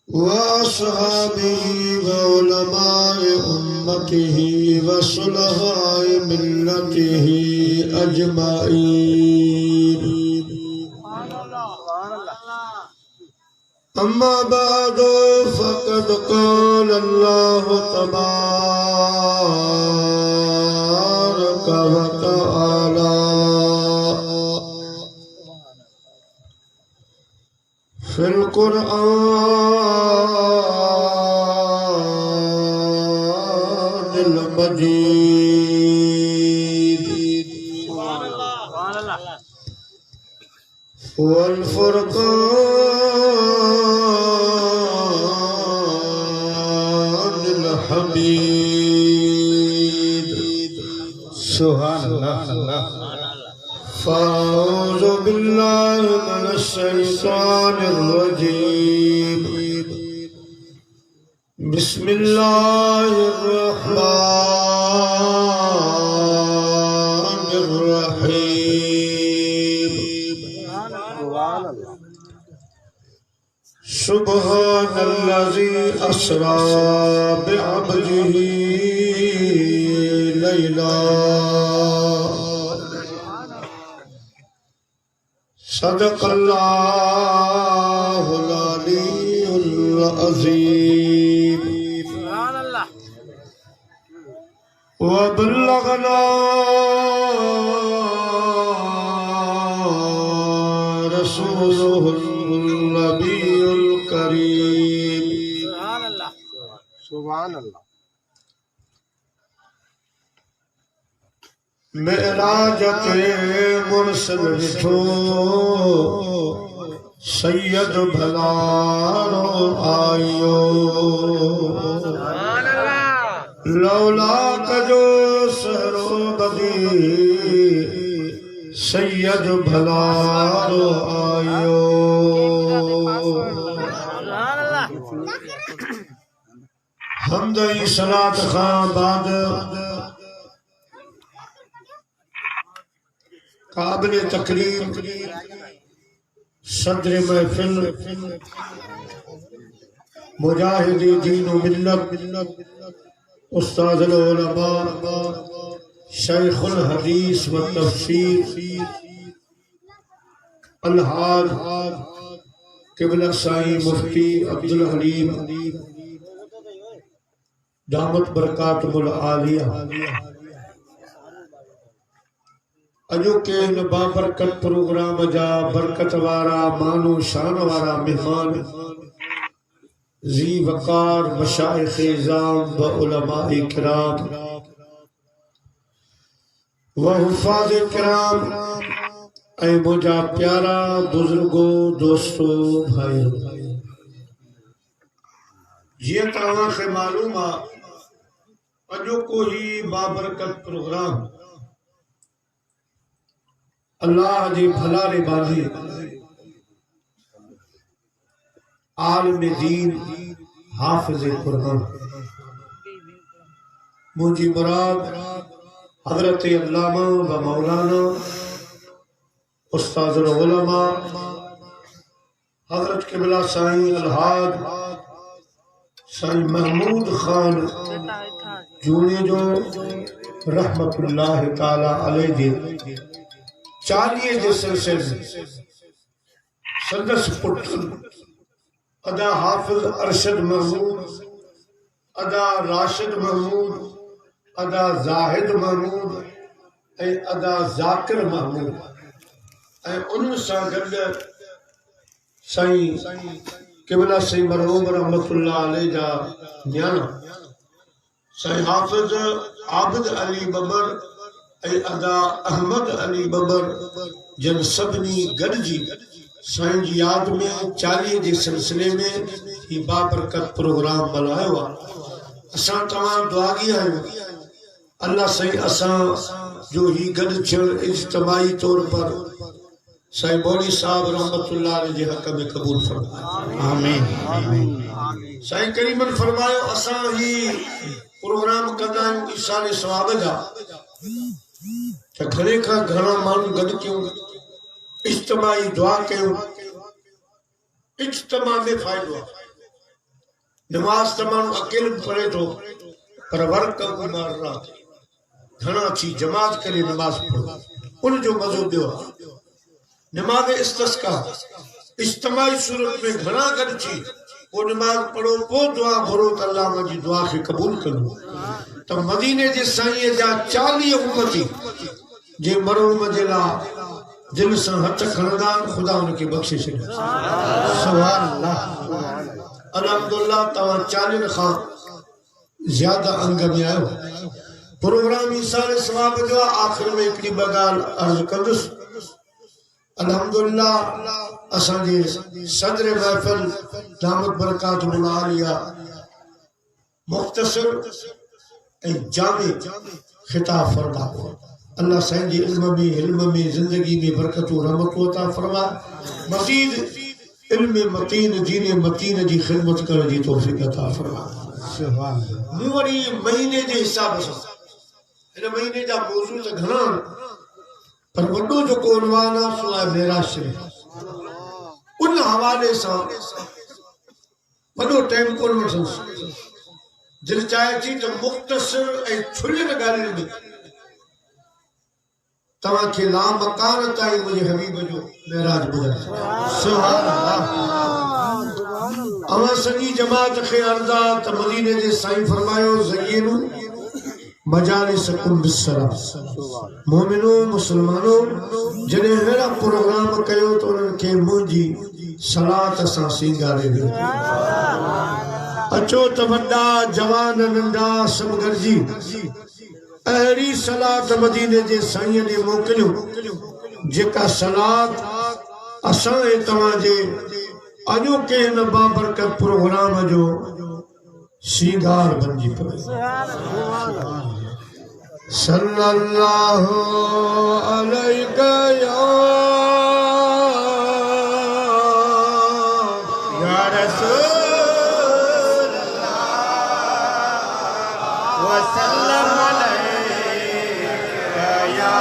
वअस्हाबिही वउलमाए उम्मतिही वसुलहाए मिल्लतिही अजमाईन। अम्मा बादो फ़क़द क़ाल अल्लाहु तबारक व तआला फिल क़ुरआनिल मजीद वल फ़ुरक़ानिल हमीद। सुभान अल्लाह। फ़अऊज़ु बिल्लाहि मिनश्शैतानिर रजीम। बिस्मिल्लाहिर रहमानिर रहीम। सुब्हानल्लज़ी अस्रा बिअब्दिही लैला सदक़ल्लाहुल अलीयुल अज़ीम। व बल्लगना रसूलुहुल नबियुल करीम। सुभान अल्लाह। मेराज ते मुर्शिद विठो सैयद भलारो आयो। लौला कजो सहरो बदी सैयद भलारो आयो। हमद सलात खां बाद काबिल तकरीम सदर महफिल मुजाहिदी दीन व मिल्लत उस्तादुल उलमा शेखुल हदीस व तफसीर अलहाज क़िबला साईं मुफ्ती अब्दुल हलीम दामत बरकातुहुल आलिया अजो के न बाबरकत प्रोग्राम जा बरकत वारा मानो शान वारा मेहमान जी वकार मशाइख इज़ाम व उलमाए किराम व हुफ़ाज़ किराम ऐ मुझा प्यारा बुजुर्गो दोस्तों भाइयों। ये तव्हां खे मालूम आ अजो को ही बाबरकत प्रोग्राम अल्लाह जी भलारे बांधी आलिम दीन हाफिज कुरान मुझी मुराद हजरत अल्लामा व मौलाना उस्तादुल उलमा हजरत क़िबला साईं अलहाज साईं महमूद खान जूने जो रहमतुल्लाह ताला अलैहि चालीहे जे सिलसिले में संदस पुट अदा हाफिज अरशद महमूद अदा राशिद महमूद अदा जाहिद महमूद ऐं अदा ज़ाकिर महमूद ऐं उन्हनि सां गॾु साईं क़िबला साईं मरहूम रहमतुल्लाह अलैहि जा न्याणा साईं हाफिज आबिद अली बबर ऐं अदा अहमद अली बबर जन सभिनी गॾिजी साईं जी याद में चालीहे जे सिलसिले में ही बाबरकत प्रोग्राम मल्हायो आहे। असां तमाम दुआगी आहियूं अल्लाह साईं असां जो ही गॾु थियण इज्तिमाई तौर पर साईं मौली साहब रहमतुल्लाह अलैहि जे हक़ में क़बूल फरमाए। आमीन। साईं करीमन फरमायो असां ही प्रोग्राम कंदा आहियूं ईसाले सवाब जा त घणे खां घणा माण्हू गॾु कयूं इज्तिमाई दुआ कयो इज्तिमा में फ़ाइदो आहे नमाज त माण्हू अकेले पढ़े थो पर वर्क मारना घणा थी जमात करे नमाज पढ़ो उन जो मज़ो ॿियो आहे नमाज इस्तिस्का इज्तिमाई सूरत में घणा गॾु थी पोइ नमाज पढ़ो पोइ दुआ घुरो त अल्लाह मुंहिंजी दुआ खे क़बूल कंदो त मदीने जे साईं जा 40 उम्मती जे मरहूम जे लाइ दिल से हथ खणंदा खुदा उनके बख्शे छॾे सुभान अल्लाह अल्हम्दुलिल्लाह तव्हां 40 खां ज्यादा अंग में आयो प्रोग्राम ईसाल सवाब जो आखिर में हिकिड़ी ॿ ॻाल्हि अर्ज़ कंदुसि अल्हम्दुलिल्लाह असांजे सदर महफ़िल दामत बरकातुहुल आलिया मुख्तसर ऐं जामे खिताब फरमा अल्लाह साईं जी इल्म में जिंदगी में बरकतू रहमतू अता फरमा मज़ीद इल्म मतीन दीन मतीन जी खिदमत करण जी तौफीक अता फरमा सुभान अल्लाह मूं वरी महीने जे हिसाब सां इन महीने जा मौजू त घणा पर वॾो जेको उनवान आहे सो आहे मेराज शरीफ़ उन हवाले सां वॾो टाइम कोन वठंदुसि दिलि चाहे थी त मुख़्तसिर ऐं छुलियल ॻाल्हियुनि में तव्हांखे लामकान ताईं मुंहिंजे हबीब जो मेराज ॿुधाए सुभान अल्लाह अवां सॼी जमात खे अर्ज़ आहे त मदीने जे साईं फरमायो ज़य्यिनू मजालिसकुम बिस्सलाम मोमिनो मुसलमानो जॾहिं अहिड़ा प्रोग्राम कयो त उन्हनि खे मुंहिंजी सलात सां सींगारे वियो अचो त वॾा जवान नंढा सभु गॾिजी अहिड़ी सलात मदीने जे साईं ने मोकिलियो जेका सलात असां ऐं तव्हांजे अॼोके हिन बाबरकत प्रोग्राम जो सींगार बणिजी पवे सल्लल्लाहु अलैका या रसूल अल्लाह व सल्लम अलैका या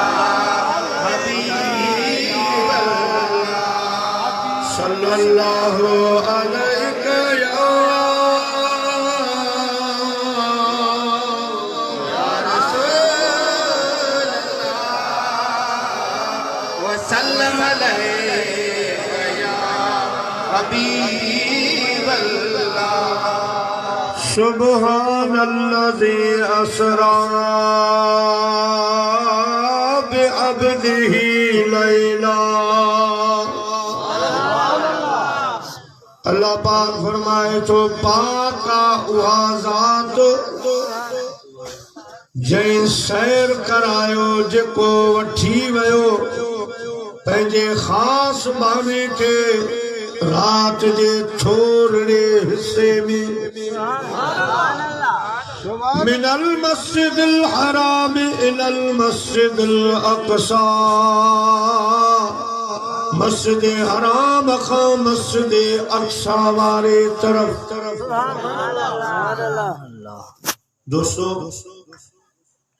हबीब अल्लाह सल्लल्लाहु अलैका सल्लम अलैका या हबीब अल्लाह सुब्हानल्लज़ी असरा बिअब्दिही लैला अल्लाह पाक फरमाए तो पाका उहा ज़ात जंहिं सैर करायो जेको वठी वियो पंहिंजे ख़ास माने के रात जे थोरे हिस्से में मिनल मस्जिदिल हराम इलल मस्जिदिल अक़सा मस्जिद हराम खां मस्जिद अक़सा वारे तरफ दोस्तों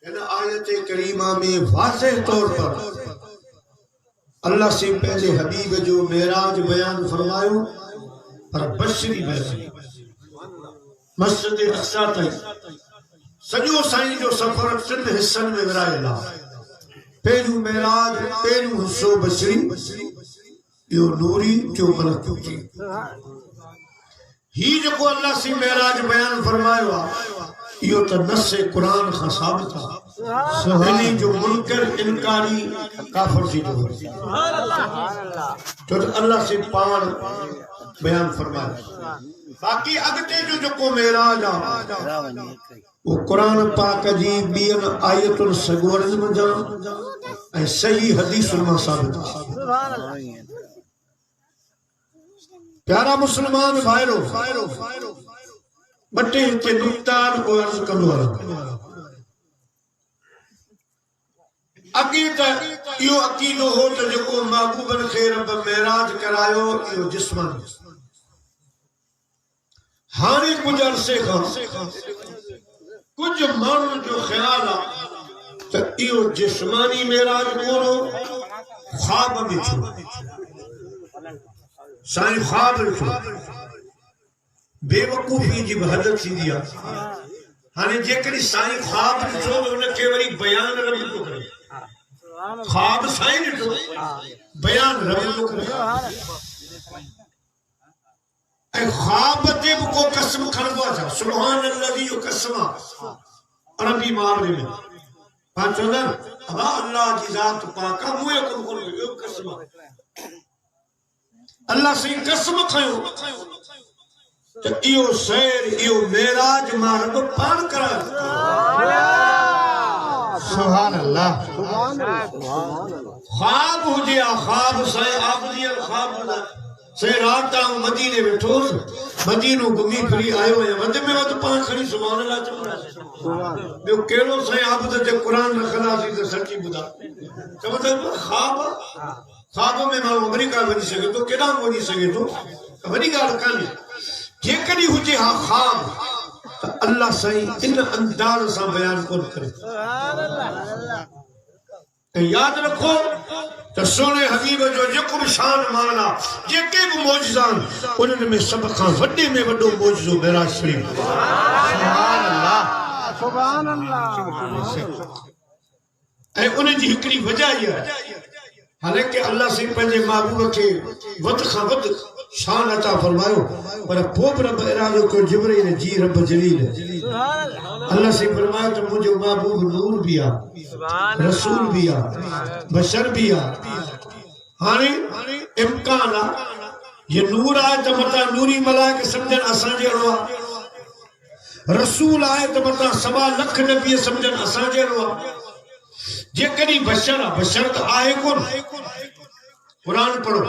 इन आयत करीमा में वाज़ेह तौर पर अल्लाह से पहले हबीब जो मेराज बयान फरमायो पर बशरी बयान मस्जिद अक़सा ताईं सॼो साईं जो सफ़र 3 हिस्सनि में विरायल आहे पहिरियों मेराज पहिरियों हिस्सो बशरी ॿियो नूरी टियों मलकूती ही जेको अल्लाह से मेराज बयान फरमायो आहे इहो त नसे क़ुरान खां साबित आहे इन्ही जो मुनकर इनकारी काफिर थी जो तो अल्लाह से पाण बयान फरमायो बाकी अगते जो जेको मेराज आहे वो कुरान पाक जी ॿियनि आयतुनि सगोरनि मंझां ऐं सही हदीसुनि मां साबित आहे प्यारा मुसलमान भाइरो बटे के नुक्तान को अर्ज कंदो आहियां अॻे त इहो अक़ीदो हो त जेको महबूबनि खे रब मेराज करायो इहो जिस्मानी हाणे कुझु अरसे खां कुछ माण्हुनि जो ख़्याल आहे त इहो जिस्मानी मेराज कोन हो ख्वाब में छो साईं ख्वाब छो बेवकूफी जी हद थींदी आहे हाणे जेकॾहिं साईं ख्वाब ॾिठो उनखे वरी बयान रब थो करे ख्वाब साईं ॾिठो बयान रब थो करे ऐं ख्वाब ते बि को कसम खणबो आहे छा सुभान अल्लाह जो कसम अरबी मुहावरे में पाण चवंदा अल्लाह अल्लाह जी ज़ात पाक आहे मूं हुकुम कोन इहो कसम अल्लाह साईं कसम खयो त इहो सैर इहो मेराज मां रब पाण करायो सुभान अल्लाह ख्वाब हुजे ख्वाब साईं आबदियल ख्वाब से रात मदीने में ठोस मदीनो घुमी फिरी आयो है वध में वध पाण खणी सुभान अल्लाह चवंदा ॿियो कहिड़ो साईं आबद ते क़ुरान रखंदासीं त सची ॿुधा चवंदा ख्वाब ख्वाब में माण्हू अमेरिका वञी सघे थो केॾां वञी सघे थो वॾी ॻाल्हि कान्हे जेकॾहिं हुजे हा ख्वाब त अल्लाह साईं इन अंदाज़ सां बयान कोन करे याद रखो तो सोने हबीब जो जेको भी शान मान आ जेके भी मौजज़ान उन्हनि में सब खां वॾे में वॾो मौजज़ो मेराज शरीफ सुभान अल्लाह ऐं उन जी हिकड़ी वजह इहा हालांकि अल्लाह से पंहिंजे महबूब खे वध खां वध शान अता फरमायो पर पोइ बि रब इरादो कयो जिब्रील जी रब जलील अल्लाह से फरमायो त मुंहिंजो महबूब नूर भी आ रसूल भी आ बशर भी आ हाणे इम्कान आ ये नूर आहे त मता नूरी मलाइक समझन असां जहिड़ो आ रसूल आहे त मता 1.25 लख नबी समझन असां जहिड़ो आ जेकॾहिं बशर आ बशर त आहे कोन कुरान पढ़ो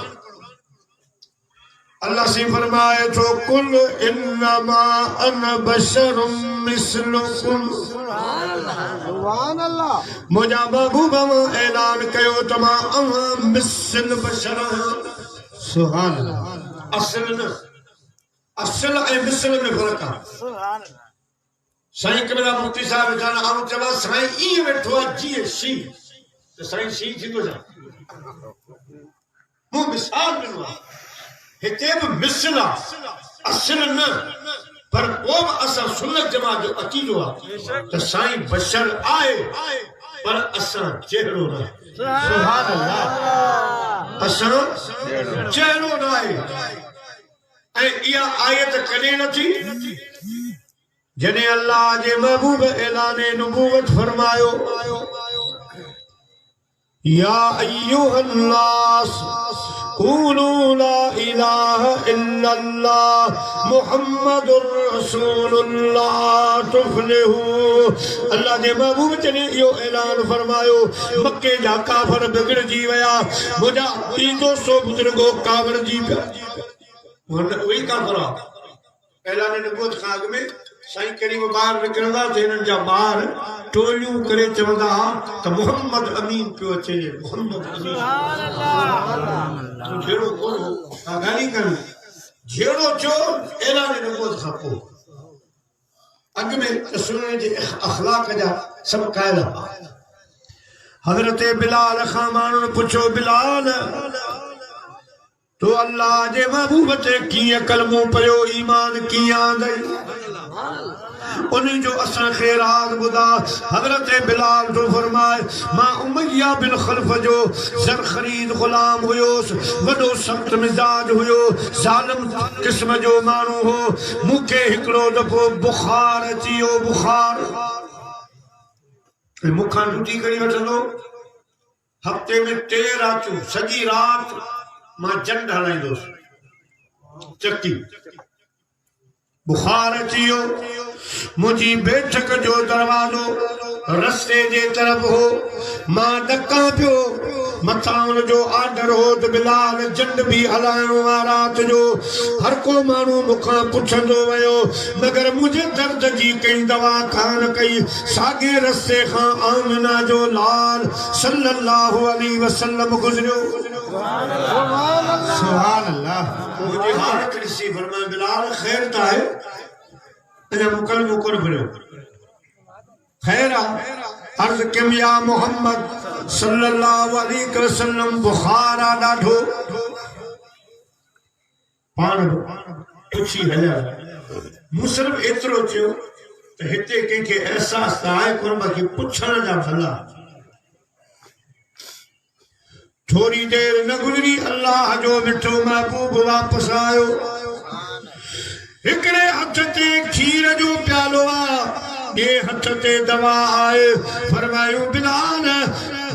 अल्लाह से फरमाए तो कुल इन्नमा अना बशरुम मिस्लुकुम सुभान अल्लाह मुझा महबूब ऐलान कयो तमा मिसल बशर सुभान अल्लाह असल ऐं मिसल में फर्क आहे सुभान अल्लाह साईं कबीरा मुफ्ती साहब जाना आऊं चवा साईं ई वेठो आहे जीअं शी त साईं शी थींदो छा मूं मिसाल ॾिनो आहे हिते भी मिसल असल न पर वो असा सुन्नत जमात जो अकीदो आ त साईं बशर आए पर असा चेहरो न सुभान अल्लाह असा चेहरो न आए ऐ इया आयत कदे न थी जने अल्लाह जे महबूब ऐलान नबूवत फरमायो या अय्युहन नास قولوا لا إله إلا الله محمد رسول الله تفلحوا اللہ دے محبوب چنے یہ اعلان فرمایو مکے جا کافر بگڑ جی ویا مجھا 200 بزرگوں کافر جی پیا وہی کافر اعلان نبوت خاگ میں साईं करीम बाहर निकरंदा त हिननि जा ॿार टोलियूं करे चवंदा त मोहम्मद अमीन पियो अचे मोहम्मद अमीन जहिड़ो कोन गाली कनि जहिड़ो चो ऐलान नबूवत खां पोइ अॻ में सुनण जे अखलाक जा सभु क़ाइदा हज़रत बिलाल खां माण्हुनि पुछो बिलाल तो अल्लाह जे महबूब ते कीअं कलमो पढ़ियो ईमान कीअं आंदई उन्हीं जो असा खैरात बुदा हजरत बिलाल जो फरमाए मां उमैया बिन खल्फ जो सर खरीद गुलाम हुयोस वडो सख्त मिजाज हुयो जालिम किस्म जो मानू हो मुखे हिकड़ो दफो बुखार अचियो बुखार मुखा लुटी करी वठंदो हफ्ते में 3 रातूं सॼी रात मां जंड हलाईंदोस चक्की बुखार अचियो मुझी बैठक जो दरवाजो रस्ते जे तरफ हो मां ॾका पियो मथां उन जो आर्डर हो त बिलाल जंड भी हलाइणो आहे रात जो हर को माण्हू मूंखां पुछंदो वियो मगर मुंहिंजे दर्द जी कई दवा कान कई साॻे रस्ते खां आमिना जो लाल सल्लल्लाहु अलैहि वसल्लम गुज़रियो सुभान अल्लाह मुझे हालत ॾिसी फरमाए बिलाल ख़ैर त आहे अञा मुकल मुकर फिरियो खैर आहे अर्ज कम या मोहम्मद सल्लल्लाहु अलैहि वसल्लम बुखार आ ॾाढो पाण पुछी हलिया मूं सिर्फ़ एतिरो चयो त हिते कंहिंखे एहसास त आहे कोन बाक़ी पुछण जा भला थोड़ी देर न गुज़री अल्लाह जो मिठो महबूब वापस आयो हिकड़े हथ ते खीर जो प्यालो आहे ॿिए हथ ते दवा आहे फरमायो बिलाल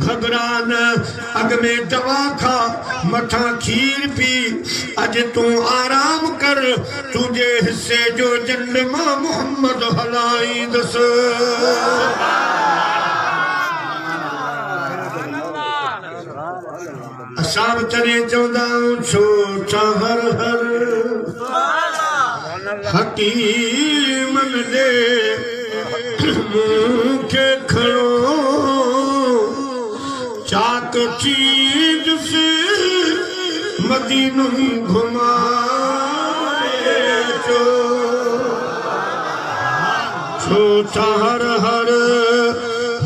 घबरान अग में दवा खा मथा खीर पी अज तू आराम कर तुझे हिस्से जो जंड मां मोहम्मद हलाई दस असां तने चवंदा छो हर हर हकीम दे मुखे खड़ो चाक चीज से मदीनो घुमाए छो हर हर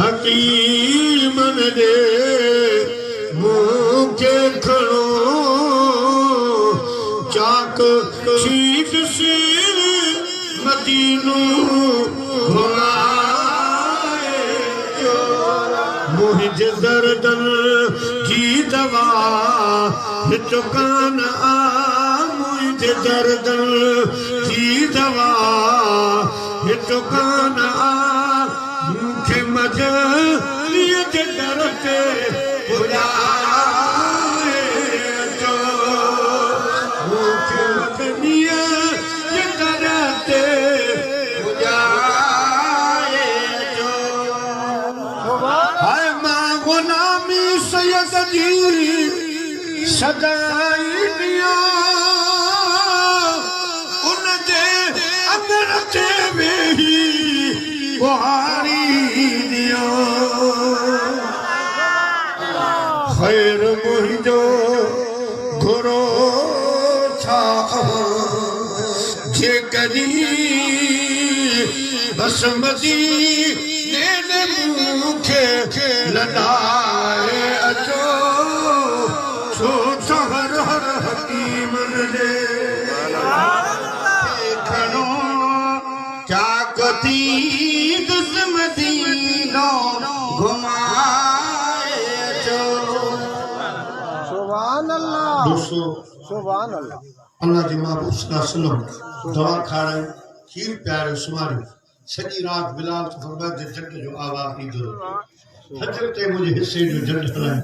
हकीम दे मुखे खड़ो चाक चीज से मदीनो मुझे दर्दन की दवा चुकान आ मुझे दर्दन की दवा चुकान आ मुझे मजा ये डर से बुलाए जो मुझे मदनिया ये डर से बुलाए जो हाय मां गुलामी सैयद जी सदाई दिया उन दे अंदर ते वेही बुहारी दिया खैर मुहिंजो घुरो छा जे कदी बसमती ने मुखे लड़ाए अचो छो हर हर हकीम दे खड़ो चाकती मदीनो घुमाए अचो सुभान अल्लाह दोस्तों सुभान अल्लाह अल्लाह जी महबूब सल्लल्लाहु अलैहि वसल्लम दवा खाए खीर प्यारे सुमारी सॼी रात बिलाल फरमाद जे जट जो आवाज़ ईंदो हजरत मुझे हिस्से जो जट हलाए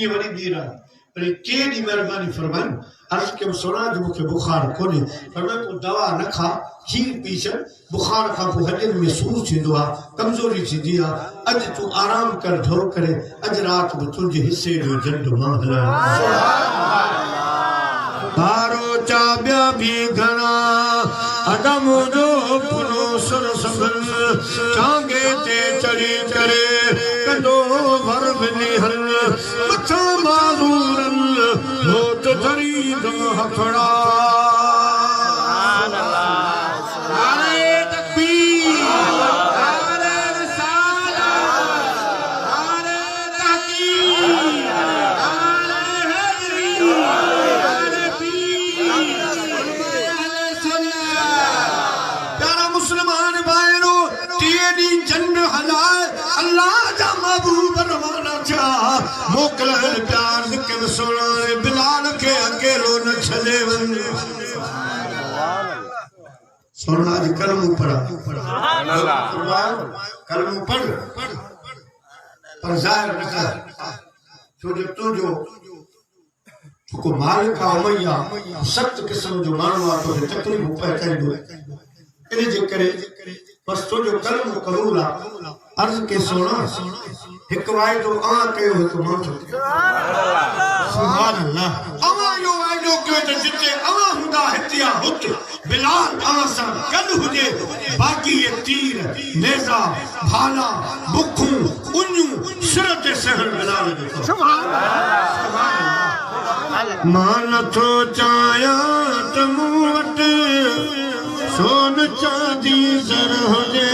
ये वरी दी रात पर केडी मेहरबानी फरमाई अर्ज के सोना जो मुखे बुखार कोने फरमाए को दवा न खा खीर पीछ बुखार का पो हजन में सूर थींदो आ कमजोरी थींदी आ अज तू आराम कर धो करे अज रात में तुझे हिस्से जो जट मां हलाए बारो चाबिया भी घना अदम जो पुनो सुर संगल चांगे ते चढ़ी करे कंदो भर मिली हल मथा मालूरन हो तो धरी दो हफड़ा मोकल प्यार के सोना बिलाल के अकेलो न छले वन सोना जी कलम पढ़ा कलम पढ़ पर जाहिर न कर छो जो तू जो को मालिक उमैया सख्त किस्म जो मानव आ तो तकलीफ पहुंचाइंदो इन जे करे बस तो जो कलम कबूल आ अर्ज के सोना एक वायदो आ कयो एक मांठो सुभान अल्लाह अवा यो वायदो कयो त जिते अवा हुंदा हतिया हुत बिलाल अवा सा कल हुजे बाकी ये तीर नेजा भाला बुखू उन्नू सिर ते सहर बिलाल जो सुभान अल्लाह मान तो चाया तमु वट सोन चांदी सर हुजे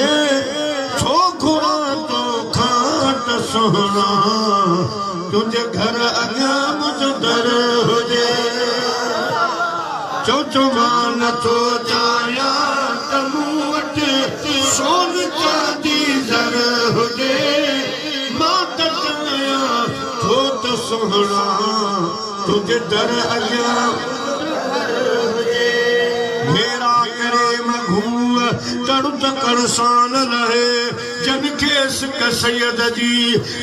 छो घुरा तो खान सोहना तुझे घर अॻियां मुंहिंजो दर हुजे चो मान थो चाहियां त मूं वटि सोन चांदी ज़र हुजे मां त चाहियां थो त सोहना तुझे दर अॻियां मेरा करे मघूर तड़ तकड़ सान रहे जन खेस क सैयद जी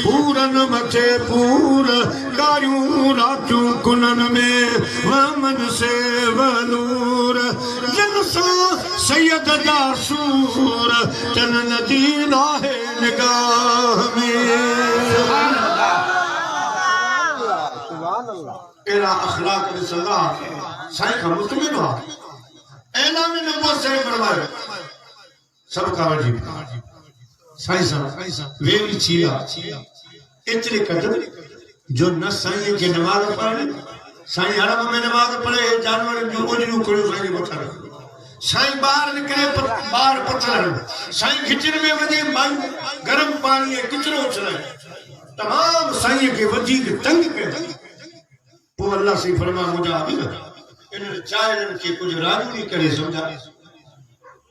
पूरन मथे पूर कारियूं रातूं कुनन में वमन से वनूर जन सां सैयद जा सूर चन नदी नाहे निगाह में एरा अखलाक ॾिसंदा साईं खां मुतमिन हुआ ऐलान नबुवत साईं फरमायो सभु खां वॾी साईं सां वेली थी आहे एतिरे क़दर जो न साईं खे नमाज़ पढ़े साईं हरम में नमाज़ पढ़े जानवर जूं ओजरियूं खणियूं साईं जे मथां साईं ॿाहिरि निकिरे ॿार पथर साईं किचन में वञे मायूं गरम पाणी ऐं किचिरो उछलाए तमामु साईं खे वधीक तंग कयो पोइ अल्लाह साईं फरमा मुंहिंजा हबीब इन चाहिनि खे कुझु राजूनी करे सम्झा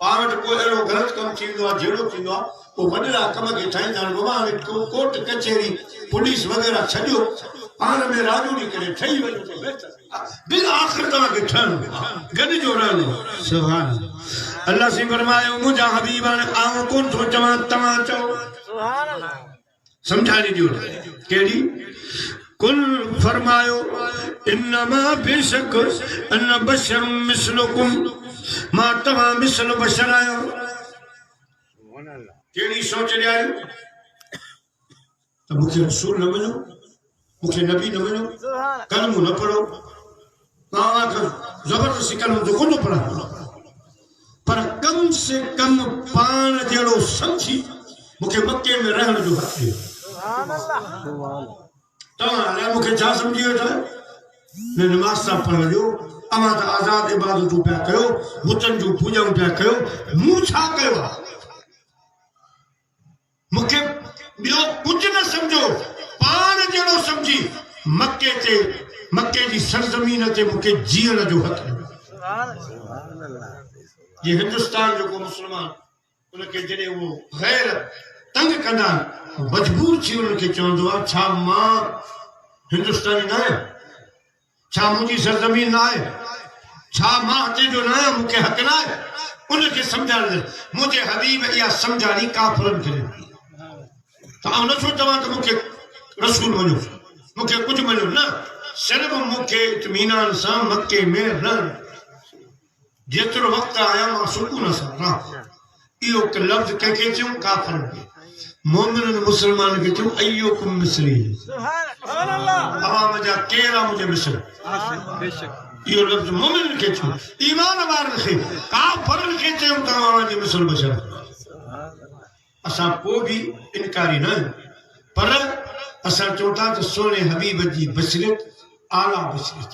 पाण वटि को अहिड़ो ग़लति कमु थींदो आहे जहिड़ो थींदो आहे पोइ वॾड़ा कम खे ठाहींदा आहिनि बाबा हाणे कोर्ट कचहरी पुलिस वग़ैरह छॾियो पाण में राजूनी करे ठही वञो त बहितर बिल आख़िर तव्हांखे ठहणो गॾिजो रहणो सुभान अल्लाह साईं फरमायो मुंहिंजा हबीब हाणे आउं कोन थो चवां तव्हां चओ सुभान अल्लाह सम्झाए ॾियो कहिड़ी कुल फरमायो इन्नमा बेशक अन बशर मिसलुकुम मां तव्हां मिसल बशर आहियो कहिड़ी सोच ॾियारियो त मूंखे रसूल न मञो मूंखे नबी न मञो कलमो न पढ़ो मां ज़बरदस्ती कलमो जो कोन पढ़ा पर कम से कम पाण जहिड़ो सम्झी मूंखे मके में रहण जो हक़ ॾियो तव्हां मूंखे छा सम्झी वेठा न नमाज़ सां पढ़ियो अवां त आज़ाद इबादतूं पिया कयो बुतनि जूं पूॼाऊं पिया कयो मूं छा कयो आहे मूंखे ॿियो कुझु न सम्झो पाण जहिड़ो सम्झी मके जी सरज़मीन ते मूंखे जीअण जो हक़ ये हिंदुस्तान जो को मुस्लमान उनखे जॾहिं उहो ग़ैर तंग कंदा मजबूर थी उनखे चवंदो आहे छा मां हिंदुस्तानी न आहियां छा मुंहिंजी सरज़मीन न आहे छा मां हिते जो न आहियां मूंखे हक़ न आहे उनखे सम्झाइण मुंहिंजे हबीब इहा सम्झाणी काफ़िरनि खे ॾिनी तव्हां नथो चवां त मूंखे रसूल मञो मूंखे कुझु मञो न सिर्फ़ु मूंखे इत्मीनान सां मके में रहण जेतिरो वक़्तु आहियां मां सुकून सां रहां इहो लफ़्ज़ कंहिंखे चयूं काफ़िरनि खे मोमिननि मुसलमान खे चयूं अय्युकुम मिस्ली अवाम जा केरु मुंहिंजे मिस्र इहो लफ़्ज़ मोमिननि खे चयूं ईमान वारनि खे काफ़िरनि खे चयूं तव्हां जे मिस्र बशर असां को बि इनकारी न पर असां चऊं था त सोने हबीब जी बशरियत आला बशरियत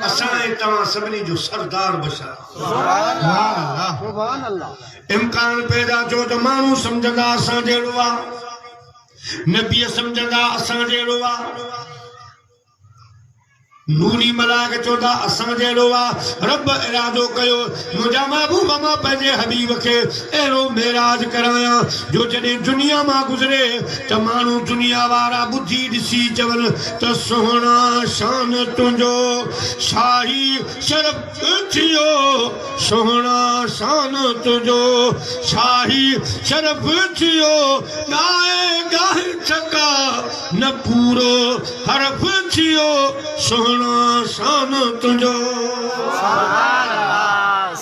असां तव्हां सभिनी जो सरदार बशर सुभान अल्लाह इम्कान पैदा थियो त माण्हू सम्झंदा असां जहिड़ो आहे नबीअ सम्झंदा असां जहिड़ो आहे नूरी मलाक चौदा असां जहिड़ो आहे रब इरादो कयो मुंहिंजा महबूब मां पंहिंजे हबीब खे अहिड़ो मेराज करायां जो जॾहिं दुनिया मां गुज़रे त माण्हू दुनिया वारा ॿुधी ॾिसी चवनि त सुहिणा शान तुंहिंजो शाही शरफ़ थियो सुहिणा शान तुंहिंजो शाही शरफ़ थियो गाए गाए चका न पूरो हरफ थियो सुहिणो शान तुंहिंजो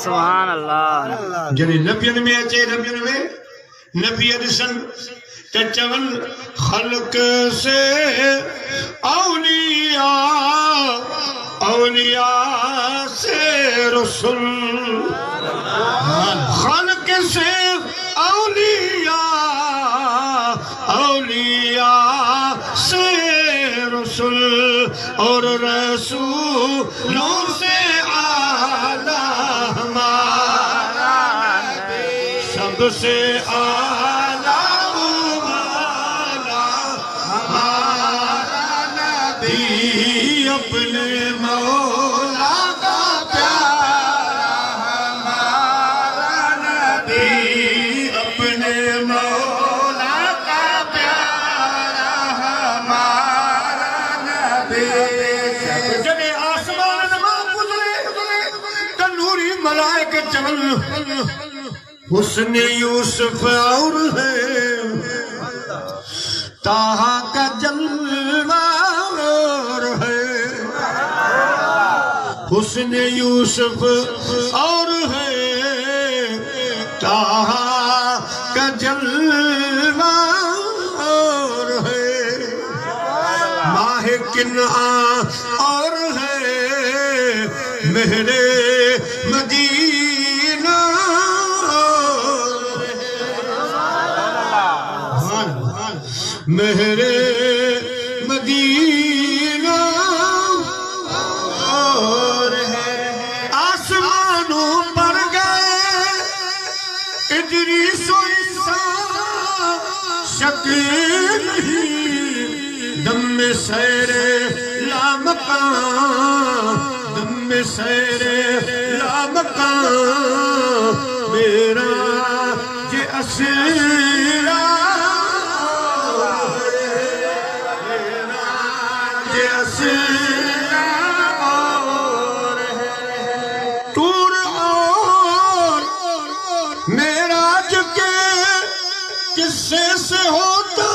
सुभान अल्लाह जॾहिं नबियनि में अचे नबियनि में नबी ॾिसनि त चवनि ख़ल्क़ से औलिया औलिया से रसूल ख़ल्क़ से औलिया औलिया से रसूल और रसूलों से आला हमारा सबसे आला अपने मौला का प्यारा हमारा नबी, अपने मौला का प्यारा हमारा नबी। जब आसमान में गुजरे तनूरी मलाइके चमन हुस्न यूसुफ और है ताहा का जलवा और है, हुस्न यूसुफ और है ताहा का जलवा और है, माहे किन्आ और है मेरे मदीना मेरे मदीना और है। आसमानों पर गए इदरीस शक नहीं, दम में सैरे लामकान, दम में सैरे लामकान मेरा ये असीरा टूर और मेराज के किस्से से होता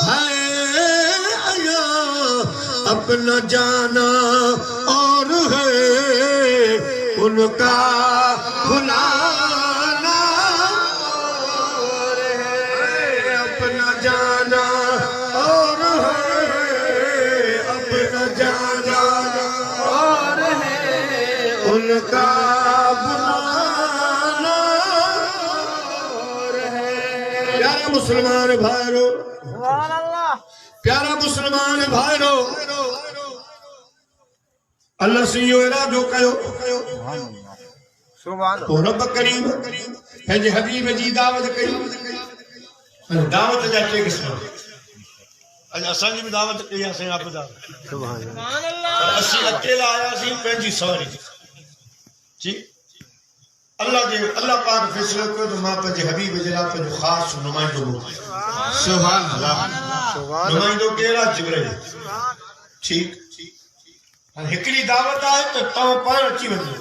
है आया, अपना जाना और है उनका भुलाना और है, अपना जाना और जाना और है उनका बुलाना और है। प्यारा मुसलमान भाइयों, प्यारा मुसलमान भाइयों, अल्लाह से यो इरादो कयो तो रब करीम पंहिंजे हबीब जी दावत कई। दावत जा टे क़िस्म, अॼु असांजी बि दावत कई आहे साईं, आप दावत असीं अकेला आयासीं पंहिंजी सवारी जी। अल्लाह पाक फैसलो कयो त मां पंहिंजे हबीब जे लाइ पंहिंजो ख़ासि नुमाइंदो मोकिलियो। सुभान अल्लाह। नुमाइंदो केरु आहे? जिब्राइल। ठीकु, हाणे हिकिड़ी दावत आहे त तव्हां पाण अची वञो,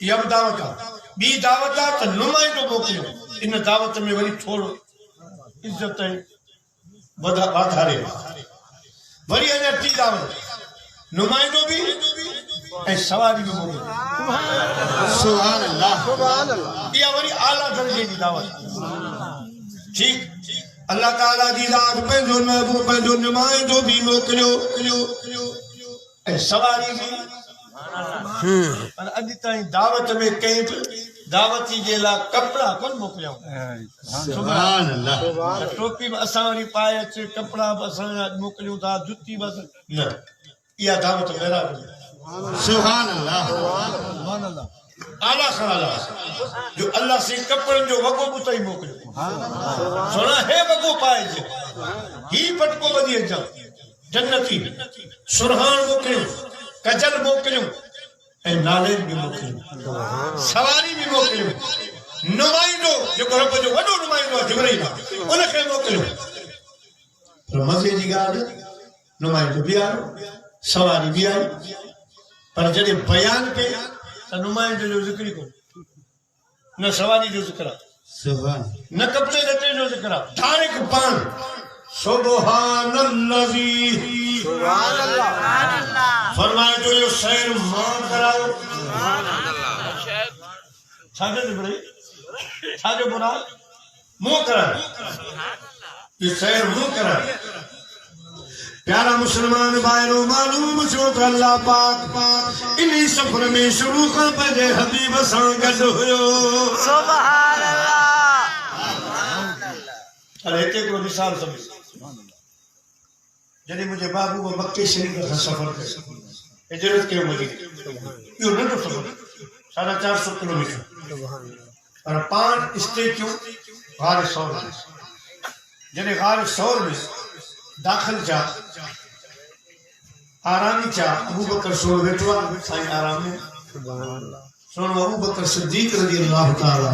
इहा बि दावत आहे। ॿी दावत आहे त नुमाइंदो मोकिलियो। इन दावत में वरी थोरो इज़त वाधारे, वरी अञा टी दावत नुमाइंदो भी ऐं सवारी भी मोकिलियो। सुभान अल्लाह। इहा वरी आला दर्जे जी दावत। ठीकु, अल्लाह ताला जी ज़ात पंहिंजो महबूब पंहिंजो नुमाइंदो भी मोकिलियो ऐं सवारी भी। पर अॼु ताईं दावत में कंहिं बि दावती जे लाइ कपिड़ा कोन मोकिलिया। सुभान अल्लाह। टोपी बि असां वरी पाए अचे, कपिड़ा बि असां मोकिलियूं था, जुती बि न, इहा दावत मेरा। सुभान अल्लाह। आला खां आला जो अल्लाह से कपिड़नि जो वॻो बि ताईं मोकिलियो। सोना हे वॻो पाइजे, ही पटको ॿधी अचां, जन्नती सुरहान मोकिलियो, कजल मोकिलियो ऐं नालेन भी मोकिलियो, सवारी भी मोकिलियो। नुमाइंदो जेको रब जो वॾो नुमाइंदो आहे जिब्राइल, उनखे मोकिलियो। पर मज़े जी ॻाल्हि, नुमाइंदो भी आयो, सवारी भी आई, पर जॾहिं बयान कई त नुमाइंदे जो ज़िक्र ई कोन, न सवारी जो ज़िक्र आहे, न कपिड़े लटे जो ज़िक्र आहे, डायरेक्ट पाण। सुभान अल्लाज़ी, सुभान अल्लाह। फरमाए जो यो सैर मां करायो। छाजो जिब्राइल, छाजो मुराद? मुंह करायो, ये सैर मुंह करायो। प्यारा मुसलमान भाइयों, मालूम छो त अल्लाह पाक इन्हीं सफर में शुरू खां पंहिंजे हबीब सां गॾु हुयो। सुभान अल्लाह। अरे हिते हिकिड़ो मिसाल सम्झो, जॾहिं मुंहिंजे बाबू को मक्के शरीफ़ खां सफ़र कयो, हिजरत कयो मदीने, इहो नंढो सफ़र 450 किलोमीटर, पर पाण स्टे कयूं गार सौर में। जॾहिं गार सौर में दाख़िल थिया आरामी चा अबू बकर सोन वेठवा साईं आराम में सोन अबू बकर सिद्दीक रज़ी अल्लाह ताला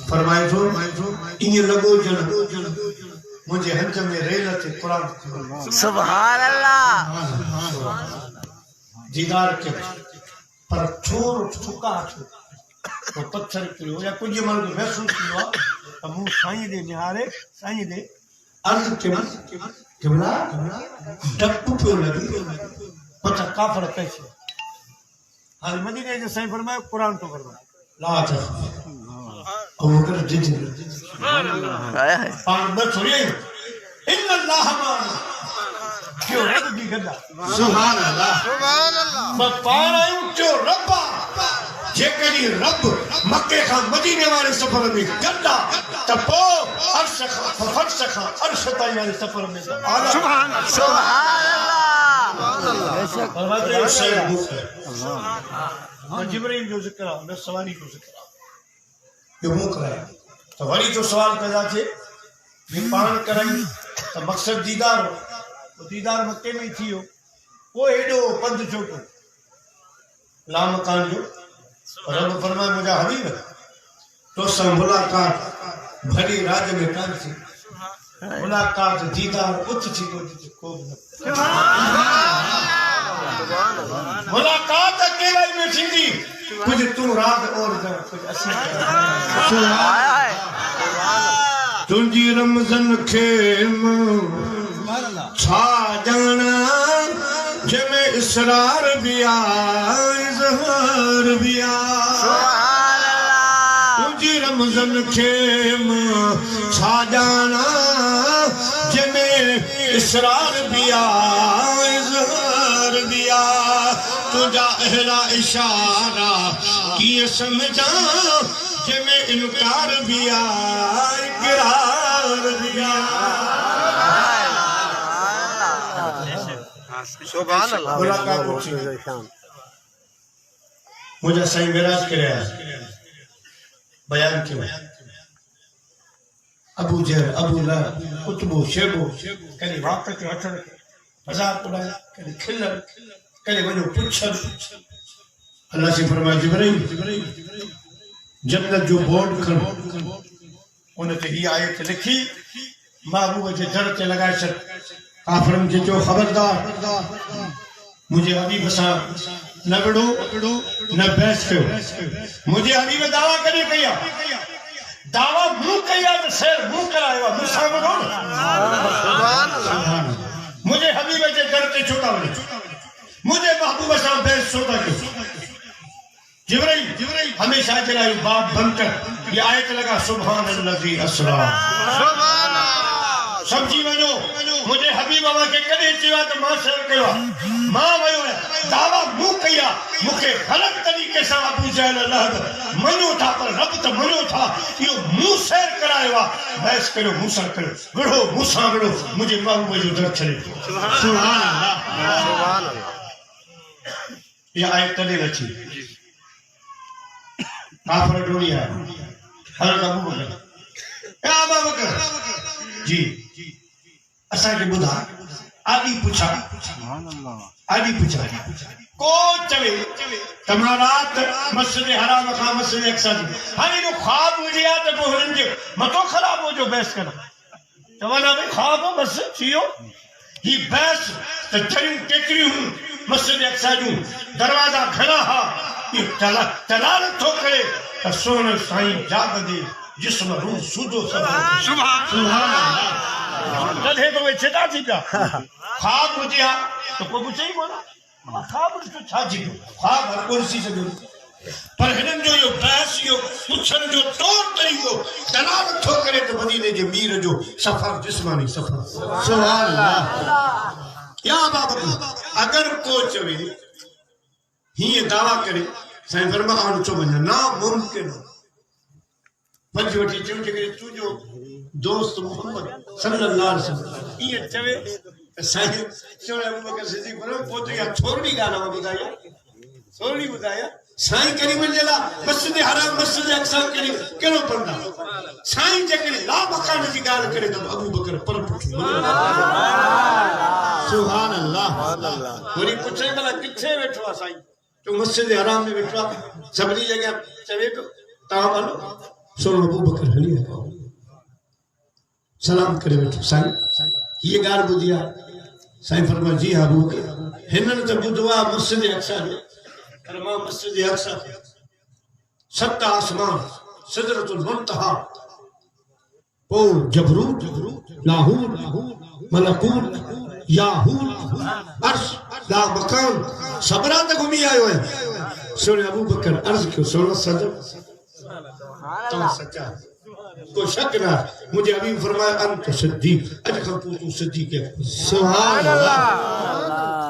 फरमाए थो इन लगो जन मुझे हंज में रेल थे कुरान सुभान अल्लाह दीदार के पर छोर ठुका तो पत्थर कियो या कुछ मन को महसूस कियो तो मु साईं दे निहारे साईं दे अर्ज केवला डप्पू पे लगी पता काफर कैसे हाल मदीने जो साईं फरमाए कुरान तो फरमाए ला था और कर जिद सुभान अल्लाह पान में थोड़ी इन अल्लाह माना क्यों रब की गदा सुभान अल्लाह पान आयो जो रब्बा जेकरी रब मक्के का मदीने वाले सफर में गदा तपो अर्श का फर्श का अर्श ताई वाले सफर में सुभान अल्लाह फरमाते सैयद अल्लाह जिब्रील जो जिक्र मैं सवारी को जिक्र ये मुंह कराया तो वरी जो सवाल पैदा थे भी पान कराई तो मकसद दीदार हो तो दीदार मक्के में थियो वो एडो पंध छोटो ला मकान जो रब फरमाए मुझा हबीब तो संग मुलाकात भरी राज में कान थी मुलाकात दीदार उच्च थी को मुलाकात अकेला ही में थी कुछ तू रात और कुछ असली तुझी रमज़न खेम छा जाना जमे इसरार बिया इज़हार बिया तुझी रमज़न खेम छा जाना जमे इसरार बिया इज़हार बिया तुझा अहला इशारा किए समझा जमे इनकार बिया इकरार बिया सुभान अल्लाह मुझे सही मिराज करे बयान किया अबू जहल अबू लहब कुतबो शेबो कने वाक़त वठण मजाक उड़ाए कने खिलण कने वञो पुछण अल्लाह से फरमाया जिब्रील जन्नत जो बोर्ड खणो उन ते ही आयत लिखी महबूब जे दर ते लगाए छॾ काफरन के जो खबरदार मुझे हबीब सा न विड़ो न बहस कयो मुझे हबीब दावा करे कया दावा मुंह कया तो शेर मुंह करायो मुसा विड़ो सुभान अल्लाह मुझे हबीब जे दर ते छुटा वञे मुझे महबूब सा बहस छोटा कयो जिब्रील हमेशा जलायो बात बंद कर ये आयत लगा सुभान अल्लाजी असरा सुभान समझी वञो मुझे हबीब बाबा के कदे चवा तो मां शेर कयो मां वयो दावा मुंह कया मुखे गलत तरीके से अबू जहल लहब मनो था पर रब तो मनो था यो मुंह शेर करायो बहस करो मूसा करो विड़ो मूसा विड़ो मुझे महबूब जो दर छड़े सुभान अल्लाह ये आयत तदे रची काफर डोरिया हज़रत अबू बकर ए अबू बकर जी असा के बुधा आदि पूछा सुभान अल्लाह आदि पूछा को चवे तमारात मस्जिद हराम का मस्जिद अक्सा हाने जो ख्वाब हुजिया तो बोहरन जो मतो खराब हो जो बहस करना तवाना में ख्वाब हो बस थियो ही बहस तो चरिन केतरी हूं मस्जिद अक्सा जो दरवाजा खड़ा हा तलाल ठोकरे सोन साईं जाग दे जिस्म रूह सुधो सब सुभान अल्लाह तदे तो वे छटा थी पिया ख्वाब हुजिया तो को कुछ ही बोला ख्वाब तो छा जी ख्वाब हर कुर्सी से पर हिनन जो यो बहस यो पुछन जो तौर तरीको तलाल ठोकरे तो मदीने जे मीर जो सफर जिस्मानी सफर सुभान अल्लाह या बाबा अगर को चवे ही दावा करे साईं फरमा आन चो वञा ना मुमकिन पंज वठी चम के तू जो दोस्त मोहम्मद सल्लल्लाहु अलैहि वसल्लम ये चवे साईं चोरे अबू बकर सिद्दीक फरमा पोते या छोरनी गाना बुधाया छोरनी बुधाया साईं करीम जला मस्जिद हराम मस्जिद अक्सा करी केड़ो पंदा साईं जे करे ला मकान जी गाल करे तो अबू बकर पर सुभान अल्लाह वरी पुछे भला किथे वेठो आ साईं तो मस्जिद हराम में वेठो आ सभनी जगह चवे तो ता हलो सुनो अबू बकर हली सलाम करे वेठो साईं ये गाल बुधिया साईं फरमा जी अबू बकर हिनन त बुधवा मस्जिद अक्सा जो पर मां मस्जिद अक्सा सत आसमान सिदरतुल मुंतहा ओ जबरूत लाहूर मलकूत याहूर अर्श दा मकान सबरा तक घूमी आयो है सुन अबू बकर अर्ज क्यों सुनो सजन तो सच्चा कोई शक ना मुझे अभी फरमाया अंत सिद्दीक अज का तू सिद्दीक है सुभान अल्लाह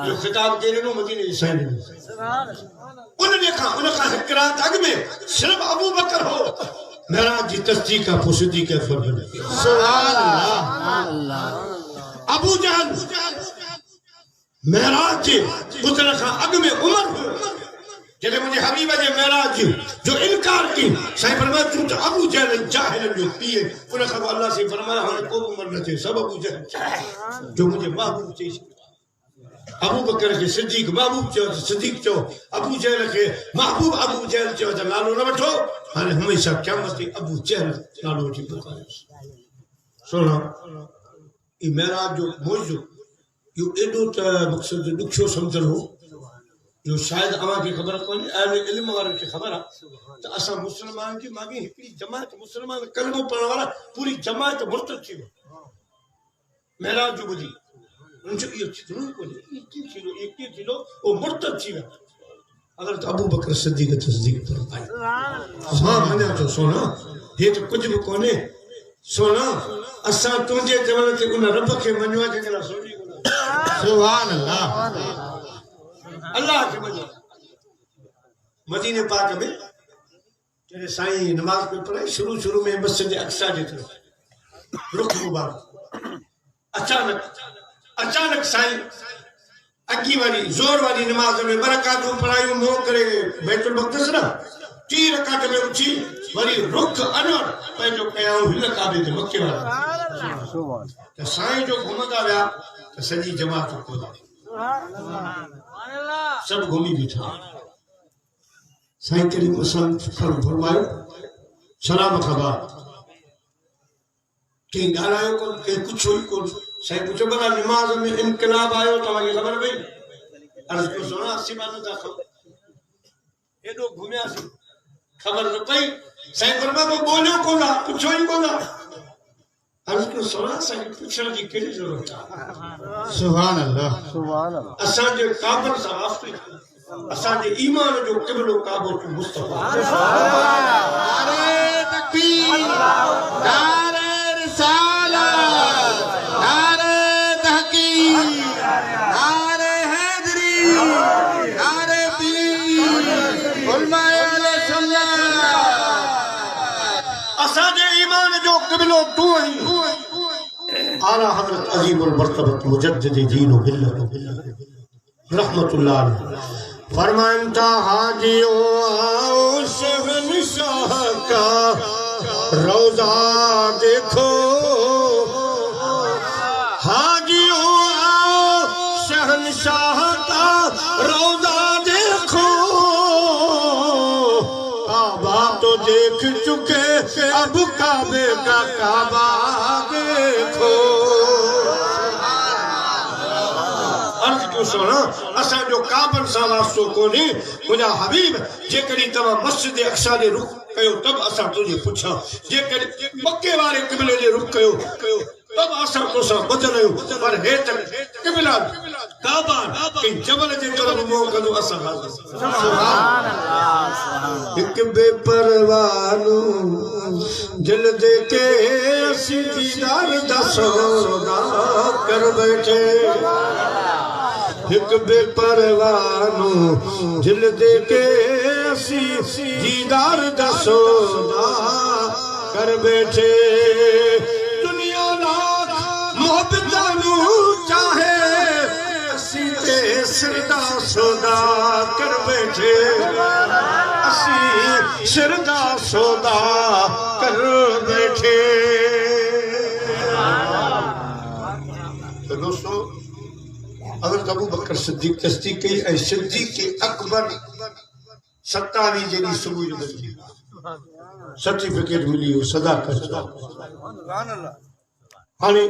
जो खिताब दे रहे नो मदीने साईं ने सुभान अल्लाह उनका हिकरात अग में सिर्फ अबू बकर हो मेराज जी तस्दीक का सिद्दीक है सुभान अल्लाह अबू जहल मेराज जी उतर का अग में उमर जब मुझे हबीबा जे मेराज जो इनकार की साईं फरमाया तू तो अबू जहल जाहिल जो पिए उनका अल्लाह से फरमाया हां को उमर न थे सब अबू जहल जो मुझे महबूब चाहिए अबू बकर के सिद्दीक महबूब चो सिद्दीक चो अबू जहल के महबूब अबू जहल चो त नालो न वठो हाने हमेशा क़यामत अबू जहल नालो वठी पुकारे सुनो ई मेराज जो मौजू यो एडो त मकसद दुखियो समझणो जो शायद अवा की खबर कोनी अहले इल्म वाले की खबर है तो असा मुसलमान की मागी एकड़ी जमात मुसलमान कलमो पढ़ने वाला पूरी जमात मुर्तद थी मेराज जो बुधी उनसे ये जरूर कोनी एक किलो वो मुर्तद थी अगर तो अबू बकर सिद्दीक तस्दीक पर पाई हां मने तो सुनो ये तो कुछ भी कोने सुनो असा तुझे चवण ते उन रब के मनवा के गला सोनी सुभान अल्लाह अल्लाह के मजे मदीने पाक में तेरे साईं नमाज पे पढ़े शुरू में मस्जिद अक्सा जे थे रुख मुबारक अचानक साईं अगी वाली जोर वाली नमाज में बरकातों पढ़ाई मो करे बैतुल मक़दस ना 3 रकात में उठी वरी रुख अनवर पे जो कयां हिल काबे ते मक्के वाला सुभान तो साईं जो घुमदा गया तो सजी जमात को सब घूमी बीठा साईं करीम फरमायो सलाम खबर के गालायो को के कुछ ही को साईं पूछो बगा नमाज में इनकलाब आयो तो मुझे खबर भई अर्ज को सुना अस्सी बात था एडो घूमया सी खबर न पई साईं फरमायो को बोलियो कोना पूछो ही कोना अर्ज को सुना साईं पूछण की केड़ी जरूरत है सुभान अल्लाह असा जो काबर सवाफ असा जे ईमान जो क़िबलो काबो तो मुस्तफा नारे तकबीर नारे रिसालत नारे तहकीक नारे हैदरी नारे पीर उलमाए अहले सुन्नत असा जे ईमान जो क़िबलो तू ही आला हजरत अजीमुल मर्तबत मुजद्दिद दीन व मिल्लत रहमतुल्लाह फरमाता हाजियो आओ शहंशाह का रोजा देखो हाजियो आओ शहंशाह का रोजा देखो काबा तो देख चुके अब काबे का काबा देखो सुनो असा जो काबन सा वास्तो कोनी मुझा हबीब जेकरी तवा मस्जिद अक्सा दे रुख कयो तब असा तुझे पूछा जेकरी मक्के वाले क़िबले दे रुख कयो तब असा तो सा बदलयो पर हे तक क़िबला काबा के जबल जे तरफ मुंह कदो असा सुभान अल्लाह एक बेपरवानो दिल दे के असी दीदार दा सौदा कर बैठे एक बेपरवानो दिल दे के असी दीदार दा सौदा कर बैठे दुनिया ना मोहब्बतां नू चाहे असी ते सिरदा सौदा कर बैठे असी सिरदा सौदा कर बैठे दोस्तों हज़रत अबू बकर सिद्दीक़ तस्दीक़ कई ऐं सिद्दीक़ अकबर 27 जॾहिं सुबुह जो गॾिजी सर्टिफिकेट मिली हो सदाकत जो हाणे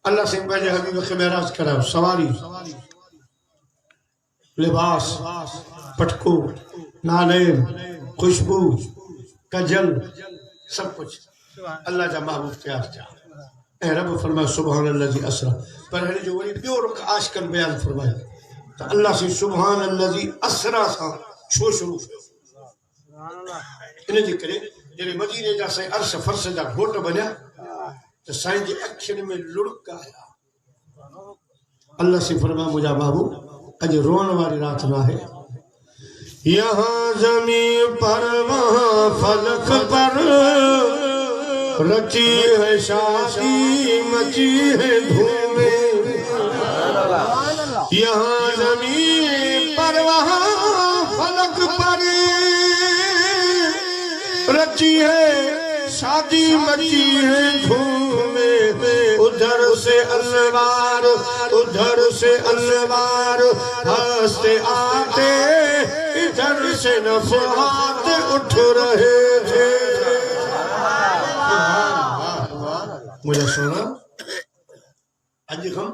अल्लाह से पंहिंजे हबीब खे महराज करायो सवारी लिबास पटको नालेम खुशबू कजल सब कुछ अल्लाह जा महबूब तैयार थिया ऐं रब फरमायो सुभान अल्लाज़ी असरा पर हिन जो वरी ॿियो रुख आशिकन बयान फरमायो त अल्लाह से सुभान अल्लाज़ी असरा सां छो शुरू इन जे करे जॾहिं मदीने जा साईं अर्श फर्श जा घोट बनिया त साईं जी अखियुनि में लुड़क आया अल्लाह से फरमाया मुंहिंजा महबूब अॼु रोअण वारी राति न आहे यहाँ ज़मीन पर वहाँ फलक पर रची है शादी मची है धूमे यहाँ ज़मीन पर वहाँ फलक पर रची है शादी मची है धूमे उधर से अनवार हंसते आते इधर से नफहात उठ रहे थे मुझे सोना अज हम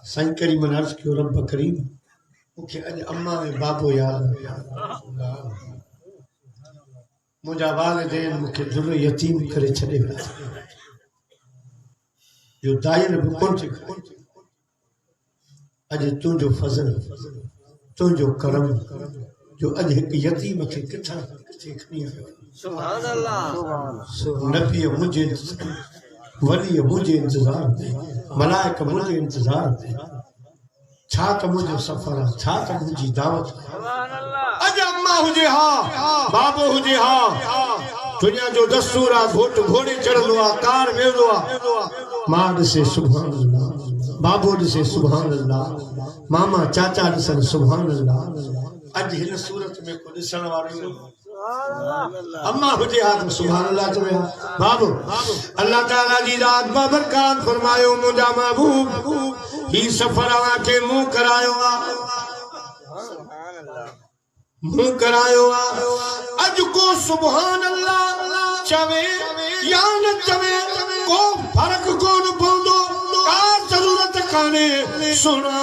साईं करीम अर्ज कयो रब करीम मुझे अज अम्मा में बाबो याद मुझा वालिदैन मुझे जुर्र यतीम करे छड़े विया जो दायर भी कोन थी अज तुझो फजल तुझो करम जो अज एक यतीम के किथा खणी आयो सुभान अल्लाह नबी मुझे वली मुझे इंतजार मलाइक मुझे इंतजार छा त मुझो सफर छा त मुझी दावत सुभान अल्लाह अज अम्मा हुजे हा बाबो हुजे हा दुनिया जो दस्तूर आ घोट घोड़े चढ़ंदो आ कार वेंदो आ मां ॾिसे सुभान अल्लाह बाबो ॾिसे सुभान अल्लाह मामा चाचा ॾिसनि सुभान अल्लाह अज हिन सूरत में को ॾिसण वारो अम्मा हुजे हा तो सुभान अल्लाह चवे बाबो अल्लाह ताला जी रात बाबरकात फरमायो मुंहिंजा महबूब ही सफर आके मुंह करायो आ मुंह करायो आ अज को सुभान अल्लाह चवे या न चवे को फर्क कोन पवंदो का जरूरत काने सुना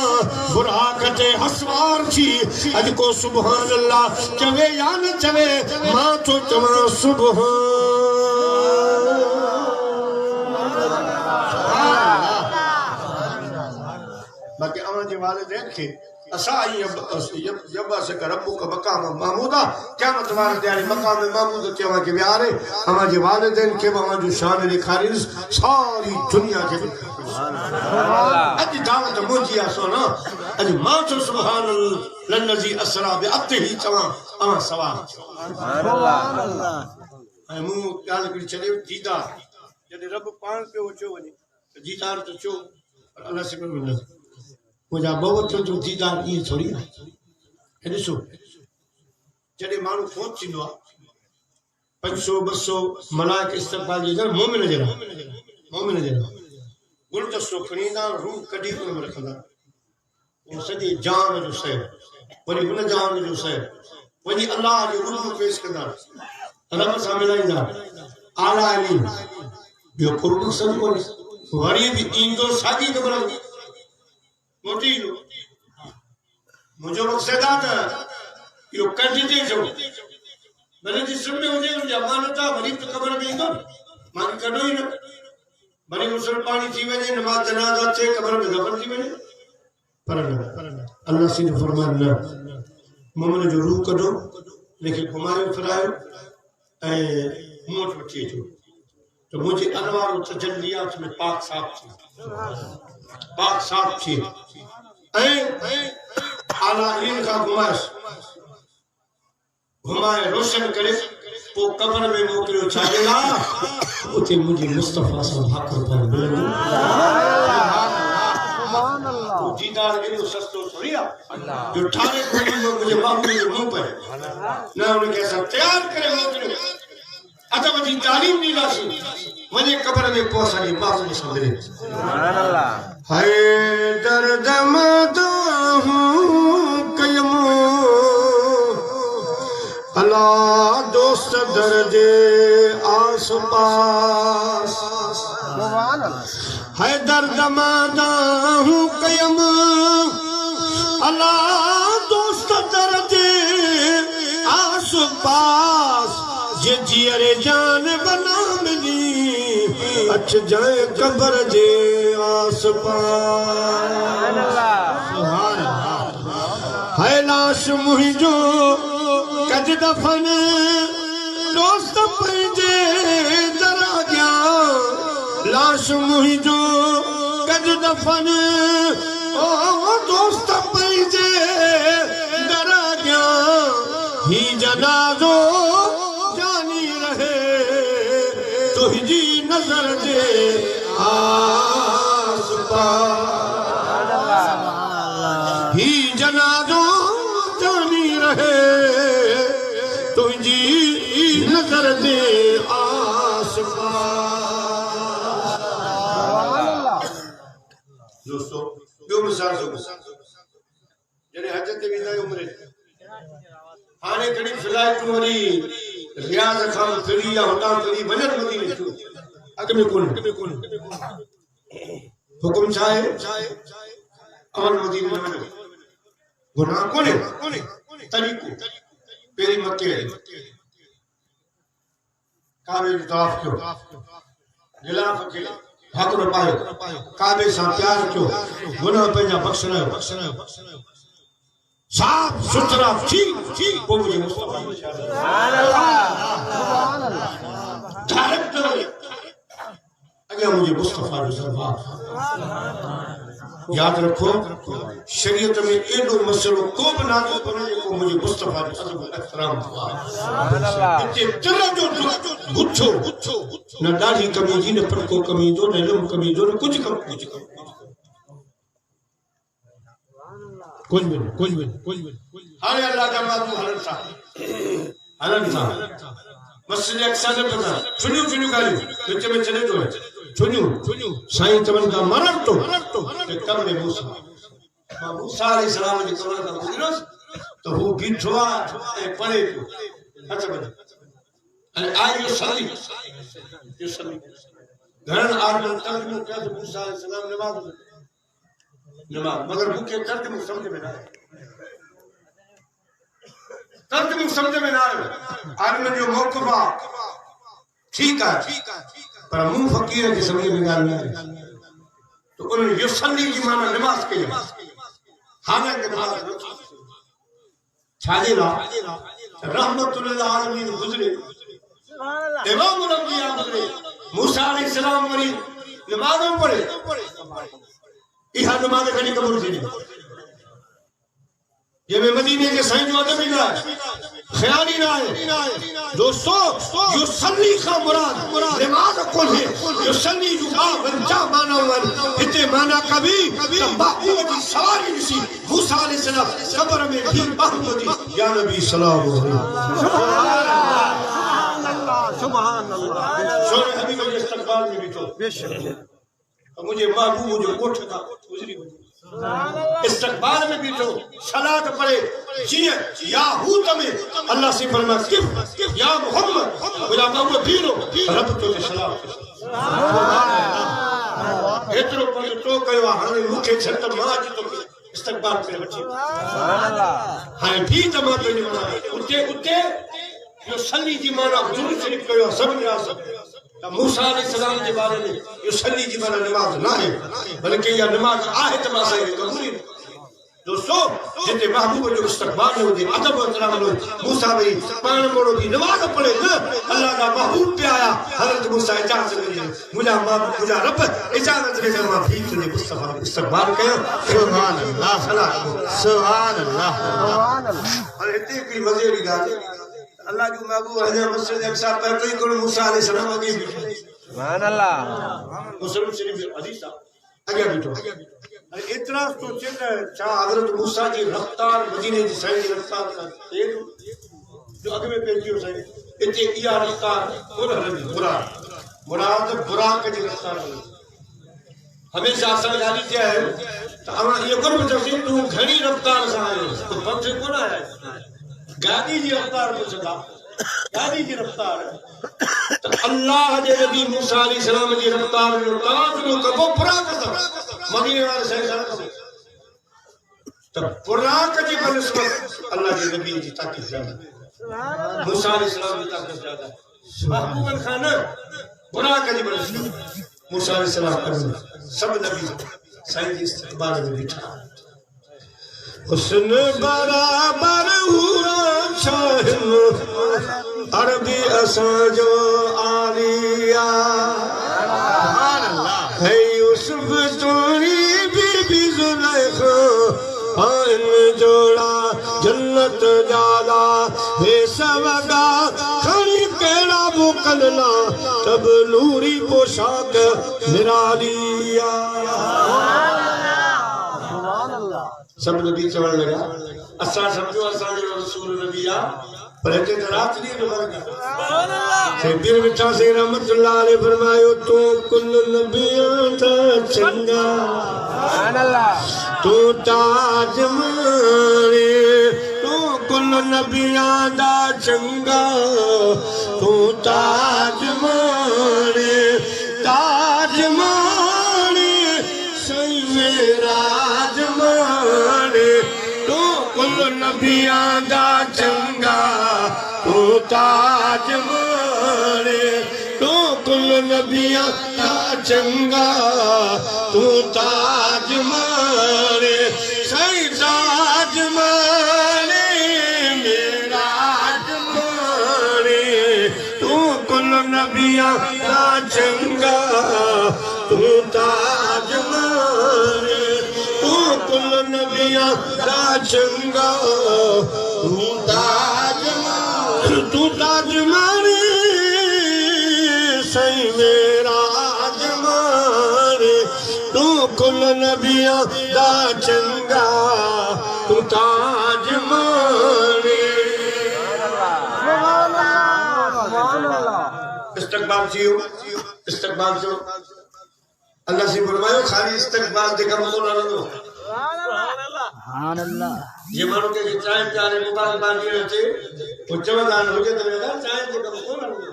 बुरा कटे हसवार थी अज को सुभान अल्लाह चवे या न चवे मां तो चवा सुभान बाकी अमन जे वालिदैन खे असा यब्बा से रब्बु का मकाम महमूदा क़यामत वाले दिहाड़े मकाम महमूद चवा के बिहारे अमा जे वालिदैन के अमा जो शान ॾेखारिस सारी दुनिया के अज दावत मुंहिंजी आहे सोना अज मां चो सुभान अल्लाज़ी असरा बिअब्दिही चवा अमा सवाल सुभान अल्लाह ऐं मूं ॻाल्हि हिकिड़ी छॾियो दीदार जॾहिं रब पाण पियो अचो वञे त दीदार त चो अल्लाह से मिलंदो मुझा बहुवचन जो दीदार ये थोड़ी है ॾिसो जॾहिं माण्हू फोत थींदो आहे 500 200 मलाइक इस्तक़बाल जे घर मोमिन जहिड़ा गुलदस्तो खणी ईंदा रूह कढी उन में रखंदा वो सॼी जान जो सैर वरी हुन जान जो सैर वरी अल्लाह जो रूह पेश कंदा रब सां मिलाईंदा आला इल्म ॿियो कोई मक़सद कोन्हे वरी बि ईंदो साॻी ख़बर मोटी मुझे मकसद आता यो कढजे जो भले जिस्म में हुजे मुझे अमानता वरी तो कब्र में ईंदो मान कढो ही न भले मुसल पानी थी वने नमाज जनाजा थे कब्र में दफन थी वने पर अल्लाह से फरमान न मोमिन जो रूह कढो लेकिन घुमायो फिरायो ए मोट वठी अचो तो मुझे अनवार तजल्लियात में पाक साफ थी आला इल्म का घुमाए रोशन करे पो कब्र में मोकलियो छाजेला उते मुझे मुस्तफा सां भाकर पर मिलंदो सुभान अल्लाह तो दीदार एॾो सस्तो थोड़ी आ जो ठाणे कोई मुझे बाबू जो मुंह पे न उनके साथ तैयार करे मोकलियो अदब जी तालीम ॾींदासीं वञे क़ब्र में पोइ असांजी बाज़ में मिले सुभान अल्लाह हाय दर्द मदाहूं कयमो अला दोस्त दर्जे आस पास सुभान अल्लाह हाय दर्द मदाहूं कयम अला दोस्त दर्जे आस पास जे जियरे जान बना मिली अच जाए कब्र जे आस पास सुभान अल्लाह हाय लाश मुहिंजो कज दफन दोस्त पंहिंजे दरा गया लाश मुहिंजो कज दफन ओ दोस्त पंहिंजे दरा गया ही जनाज़ो जानी रहे तुझी नजर जे आस पास ही जनाज़ो जानी रहे तुझी नजर जे आस पास दोस्तों ॿियो मिसाल जॾहिं हज ते वेंदा आहियूं उमिरि हाणे घणी फ्लाइटूं वरी रियाज़ खां फिरी या हुतां फिरी वञनि मदीने छो अॻ में कोन हुकुम छा आहे अमल मदीने न वञो गुनाह कोन्हे तरीक़ो पहिरीं मके काबे जो तवाफ़ कयो गिलाफ खे हक़ न पायो काबे सां प्यार कयो गुनाह पंहिंजा बख़्शरायो साफ सुथरा थी वो मुझे मुस्तफा सुभान अल्लाह डायरेक्ट अगर मुझे मुस्तफा याद रखो शरीयत में एडो मसलो को भी ना तो बने को मुझे मुस्तफा अदब एहतराम सुभान अल्लाह इते दिल जो गुच्छो न दाढ़ी कमी जी न पड़को कमी जो न इल्म कमी जो न कुछ हाणे अल्लाह जा माण्हू हलन था मस्जिद अक्सा न पता चुनियूं ॻाल्हियूं विच में चले थो चुनियूं साईं चवनि था मरण तो कब्र मूसा मूसा अलैहिस्सलाम जी कब्र खां गुज़रियोसि त हू बीठो आहे ऐं पढ़े पियो हथ वञे ऐं आई सली घणनि आदमियुनि तर्जुमो कयो त मूसा अलैहिस्सलाम नमाज़ मगर मुख्य तर्जुमो समझ में न आयो तर्जुमो समझ में न आयो आदमी जो मौक़िफ़ आहे ठीकु आहे पर मूं फ़क़ीर खे समझ में ॻाल्हि न आई तो उन्होंने युसल्ली की माना नमाज कई हालांकि नमाज छाजे ला रहमतुल्लिल आलमीन गुज़रे इमामुल अंबिया गुज़रे मूसा अलैहिस्सलाम वरी नमाज़ पढ़े इहा नमाज कॾहिं क़बूल थी जंहिंमें मदीने के साईं जो अदब ही ना है ख्याल ही ना है दोस्तों युसल्ली का मुराद नमाज कोन है युसल्ली जो का वंजा माना वन इते माना कभी महबूब की सवारी सी मूसा अलैहिस्सलाम कब्र में भी महबूब दी या नबी सल्लल्लाहु अलैहि वसल्लम सुभान अल्लाह सोने हबीब के इस्तकबाल में भी तो बेशक मुझे महबूब जो कोठ का गुजरी इस्तकबाल में भी तो सलात पढ़े जिए या हू तमे अल्लाह से फरमा किफ या मोहम्मद मेरा महबूब पीरो रब तो सलाम सुभान अल्लाह एतरो पर तो कयो हाने मुखे छत मां जी तो इस्तकबाल पे वठी सुभान अल्लाह हाने भी तमा पे उते यो सल्ली जी माना हुजूर शरीफ कयो सब मिला सब मूसा अलैहिस्सलाम के बारे में युसल्ली जी माना नमाज ना है बल्कि यह नमाज आहे त मां सही कबूल दोस्तों जिते महबूब जो इस्तकबाल हो जे अदब एहतराम लो मूसा भाई पान मोड़ो भी नमाज पढ़े न अल्लाह का महबूब पे आया हजरत मूसा इजाजत ले मुझा रब इजाजत ले मां भी तुझे मुस्तफा इस्तकबाल कयो सुभान अल्लाह सुभान अल्लाह और इतनी की मजे की बात अल्लाह जो महबूब है मस्जिद अक्सा पर कोई को मूसा अलैहिस्सलाम आगे सुभान अल्लाह मुस्लिम शरीफ हदीस आगे बैठो अरे इतना तो चिन्ह छा हजरत मूसा जी रफ्तार मदीने जी साईं जी रफ्तार का तेज जो आगे में पेश कियो साईं इते इया रफ्तार मुराद बुराक जी रफ्तार हमेशा असां गाड़ी ते आयो त अमा ये कोन चोसी तू घणी रफ्तार सां आयो तो पंथ कोन आया गाड़ी जी रफ्तार पुछदा गाड़ी जी रफ्तार तो अल्लाह जे नबी मूसा अलैहि सलाम जी रफ्तार जो ताज़ कबो बुराक मदीने वाले सही सलाम तो बुराक जी बनिस्बत अल्लाह के नबी जी ताक़त ज्यादा मूसा अलैहि सलाम की ताक़त ज्यादा महबूब खान बुराक जी बनिस्बत मूसा अलैहि सलाम सब नबी साईं जी इस्तक़बाल में बिठा हुस्न बराबर हुरा शाहिद अरबी असाजो आलिया सुभान अल्लाह है यूसुफ तोरी बीबी जुलेखा इन जोड़ा जन्नत जादा वे सवगा खड़ी केड़ा बुकलना तब नूरी पोशाक निरालिया सब नबी चवण लगा असा समझो असा जो रसूल नबी आ पर के रात दी जो फर्क सुभान अल्लाह से पीर मिठा से रहमतुल्लाह अलैहि फरमायो तू कुल नबियां ता चंगा सुभान अल्लाह तू ताज मारे तू कुल नबियां दा चंगा तू ताज मारे सही राज मारे तू कुल नबियां दा चंगा तू ताज मारे तू कुल नबियां दा चंगा तू ताज मारे सही राज मारे मेरा मारे तू कुल नबियां दा चंगा तू ताज मारे तू कुल नबियां दा चंगा तू ताज मारे सही मेरा मारे तू कुल नबियां दा चंगा तू ताज मारे इस्तकबाल जियो इस्तकबाल जो अल्लाह से फरमायो खाली इस्तकबाल दे कम कोन रहंदो सुभान अल्लाह ये मानो के चाय प्यारे मुबारक बांधी रहते उच्चवदान हो जे तो चाय दे कम कोन रहंदो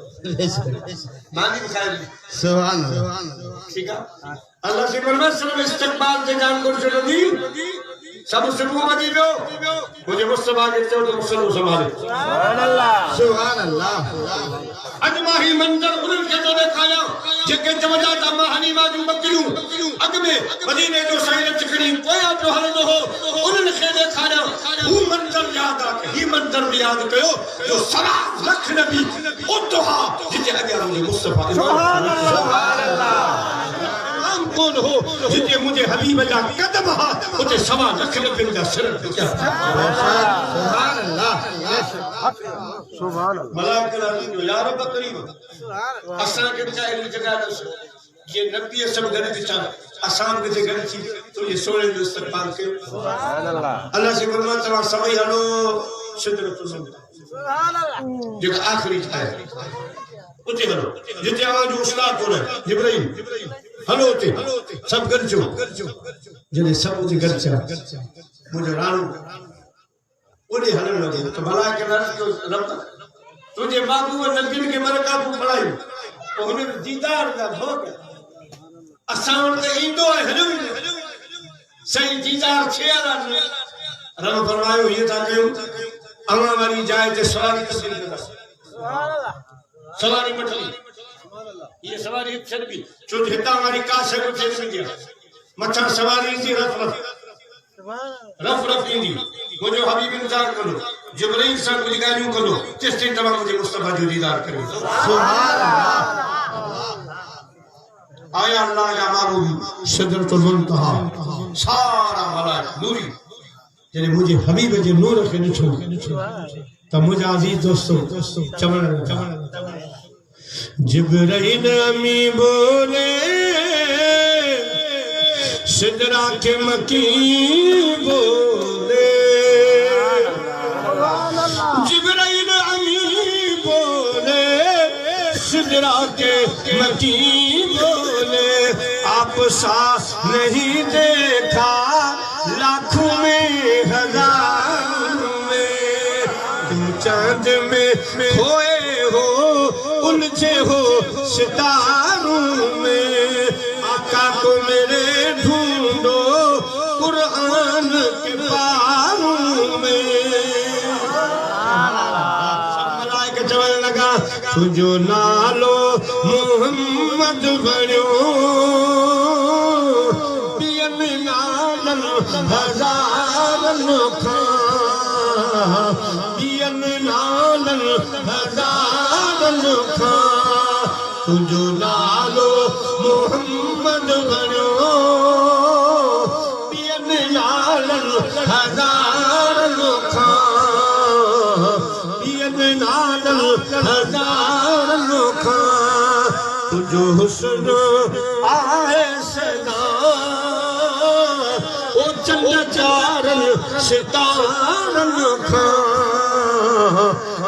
बांधी खाली सुभान अल्लाह ठीक है अल्लाह से फरमायो सब इस्तकबाल दे जान को जल्दी सब सुबह मजी दो मुझे मुस्तफा के चो तो मुसल्लु संभाले सुभान अल्लाह अज माही मंजर उन्हनि खे तो देखाया जेके चवंदा था मां हनीमा जूं बकरियूं अग में मदीने जो साईं चिकड़ी पोया जो हलंदो हो उन्हनि खे देखाया हू मंजर याद रख ही मंजर भी याद कयो जो 1.25 लाख नबी उतहा जिते अॻियां मुंहिंजे मुस्तफा सुभान अल्लाह कौन हो जिते मुझे हबीब जा कदम हा उते 1.25 लाख नबी जा सिर झुकिया सुभान अल्लाह सुभान अल्लाह मलाइका जो या रब करीम असा के चाहे जगह दस ये नबी सब गन दिता असान के गन थी तो ये सोने जो इस्तकबाल के सुभान अल्लाह अल्लाह से फरमाता तवा समय हलो सिदरतुल मुंतहा सुभान अल्लाह जो आखिरी है उते हलो जिते आवाज उस्ताद कोने जिब्राइल हलो ते सब गरजो जने सब उते गरजा मुझे राणो ओडे हलन लगे तो भला के रब तुझे बाबू नबी के बरकत पढ़ाई तो उन्हें दीदार का भोग असान के इंदो है सही दीदार छेरा रब फरमायो ये था कयो अमा वाली जाए ते सवारी तस्वीर कर सुभान अल्लाह सवारी मठली ये सवारी छड़ भी जो हिता वाली का से को छड़ गया मथा सवारी थी रफ इंदी मुझे हबीब इंतजार करो जिब्राइल से कुछ गालियों करो जिससे तमाम मुझे मुस्तफा जो दीदार करो सुभान अल्लाह आया अल्लाह का महबूब सिदरतुल मुंतहा सारा मलाइक नूरी जने मुझे हबीब जे नूर के ॾिठो त मुझे अजीज दोस्तों चवण जिब्राइल अमी बोले सिदरा के मकी बोले जिब्राइल अमी बोले हिजरा के मकी बोले आप सा नहीं देखा लाखों में हजारों में तुम चांद में खोए हो उलझे हो सितारों में आका को मेरे ढूंढो कुरान के पारों में मलाइका चवण लगा तुझो नालो मोहम्मद बणियो पियन नालन हज़ारन खां पियन नालन हज़ारन खां तुझो नालो मोहम्मद बणियो पियन नालन हज़ारन खां पियन नालन हज़ारन खां तुझो हुस्न आहे सदा ओ चंद चारन सितारन खां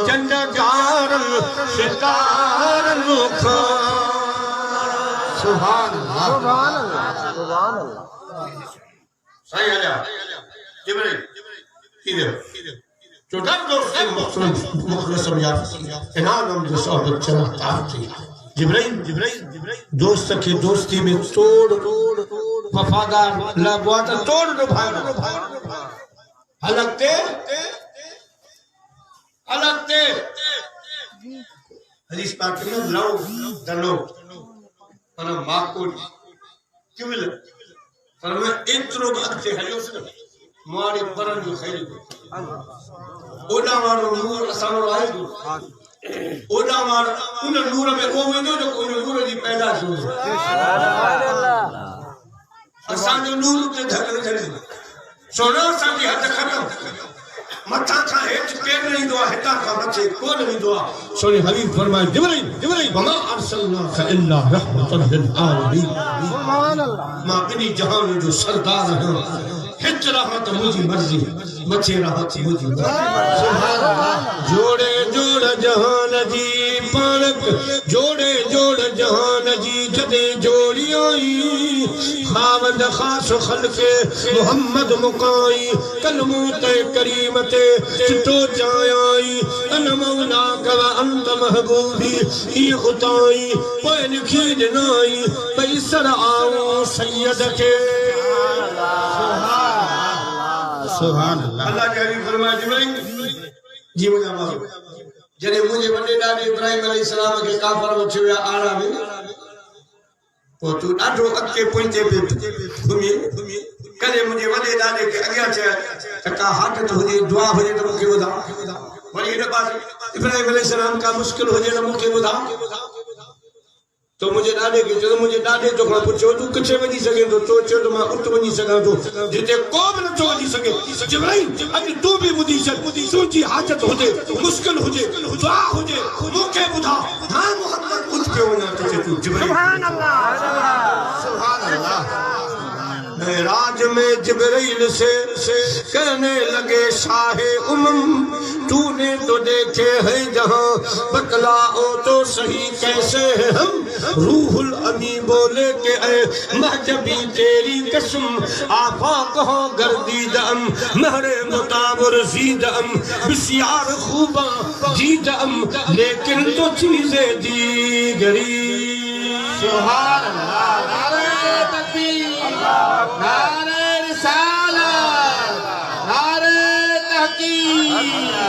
चंद चारन सितारन खां सुभान अल्लाह सुभान अल्लाह सुभान अल्लाह सही है जिब्रील किधर जो दर दोस्त मुखलसम यार इनाम जो सोहबत चमकता थी जिब्रील दोस्त की दोस्ती में तोड़ वफादार लगवाता तोड़ दो भाई अलगते हदीस पाक में लो दलो मना माकूल क्यों मिले पर मैं इतरो अगते हलियो से मारी परन जो खैर ओडा मारो नूर असानो आए ओडा मार उन नूर में वो वेंदो जो उन नूर जी पैदा थी असानो नूर ते धकल जड़ी सोना साडी हद खत्म मथा का हेठ पेड़ नहीं दुआ हिता का बच्चे कोन नहीं दुआ सोनी हबीब फरमाए जिब्रील वमा अरसलना इल्ला रहमतन लिल आलमीन सुभान अल्लाह मां इनी जहान जो सरदार है हिच रहमत मुझी मर्जी बचे रहमत मुझी सुभान अल्लाह जोड़े जोड़ जहान जी पालक जोड़े जोड़ जहान जी जदे जोड़ी आई खावंद खास खलके मोहम्मद मुकाई कलमू ते करीम ते चितो जाई अन मौला का अंत महबूबी ये उताई पे लिखी दिनाई पैसर आओ सैयद के सुभान अल्लाह अल्लाह के हबीब फरमाया जिब्रील जी मुझे माफ जने मुझे वडे ॾाॾे इब्राहिम अलैहि सलाम के काफर में छुया आड़ा में तो तू ॾाढो अॻिते पहुचे पे घुमी कदे मुझे वडे ॾाॾे के अॻियां चया त का हाजत हुजे दुआ हुजे त मूंखे ॿुधा वरी हिन पासे इब्राहिम अलैहि सलाम का मुश्किल हुजे त मूंखे ॿुधा तो मुझे ॾाॾे के जब मुझे ॾाॾे तो खां पुछो तू किथे वञी सघे तो चयो त मां उत वञी सघां थो जिते को बि नथो वञी सघे जिब्रील अॼु तू बि ॿुधी छॾ तुंहिंजी हाजत हुजे मुश्किल हुजे दुआ हुजे मूंखे ॿुधा हां मोहम्मद उठ पे वञा तो तू जिब्रील सुभान अल्लाह सुभान अल्लाह मेराज में जिब्रील से कहने लगे शाहे तूने तो देखे है जहां बतलाओ तो सही कैसे है हम रूहुल अमी बोले के ऐ महजबी तेरी कसम आफाक हो गर्दीदम महरे मुताबर जीदम बिस्यार खूबा जीदम लेकिन तो चीजें दीगरी सुभान अल्लाह नारे तकबीर नारे रिसालत नारे तहकीक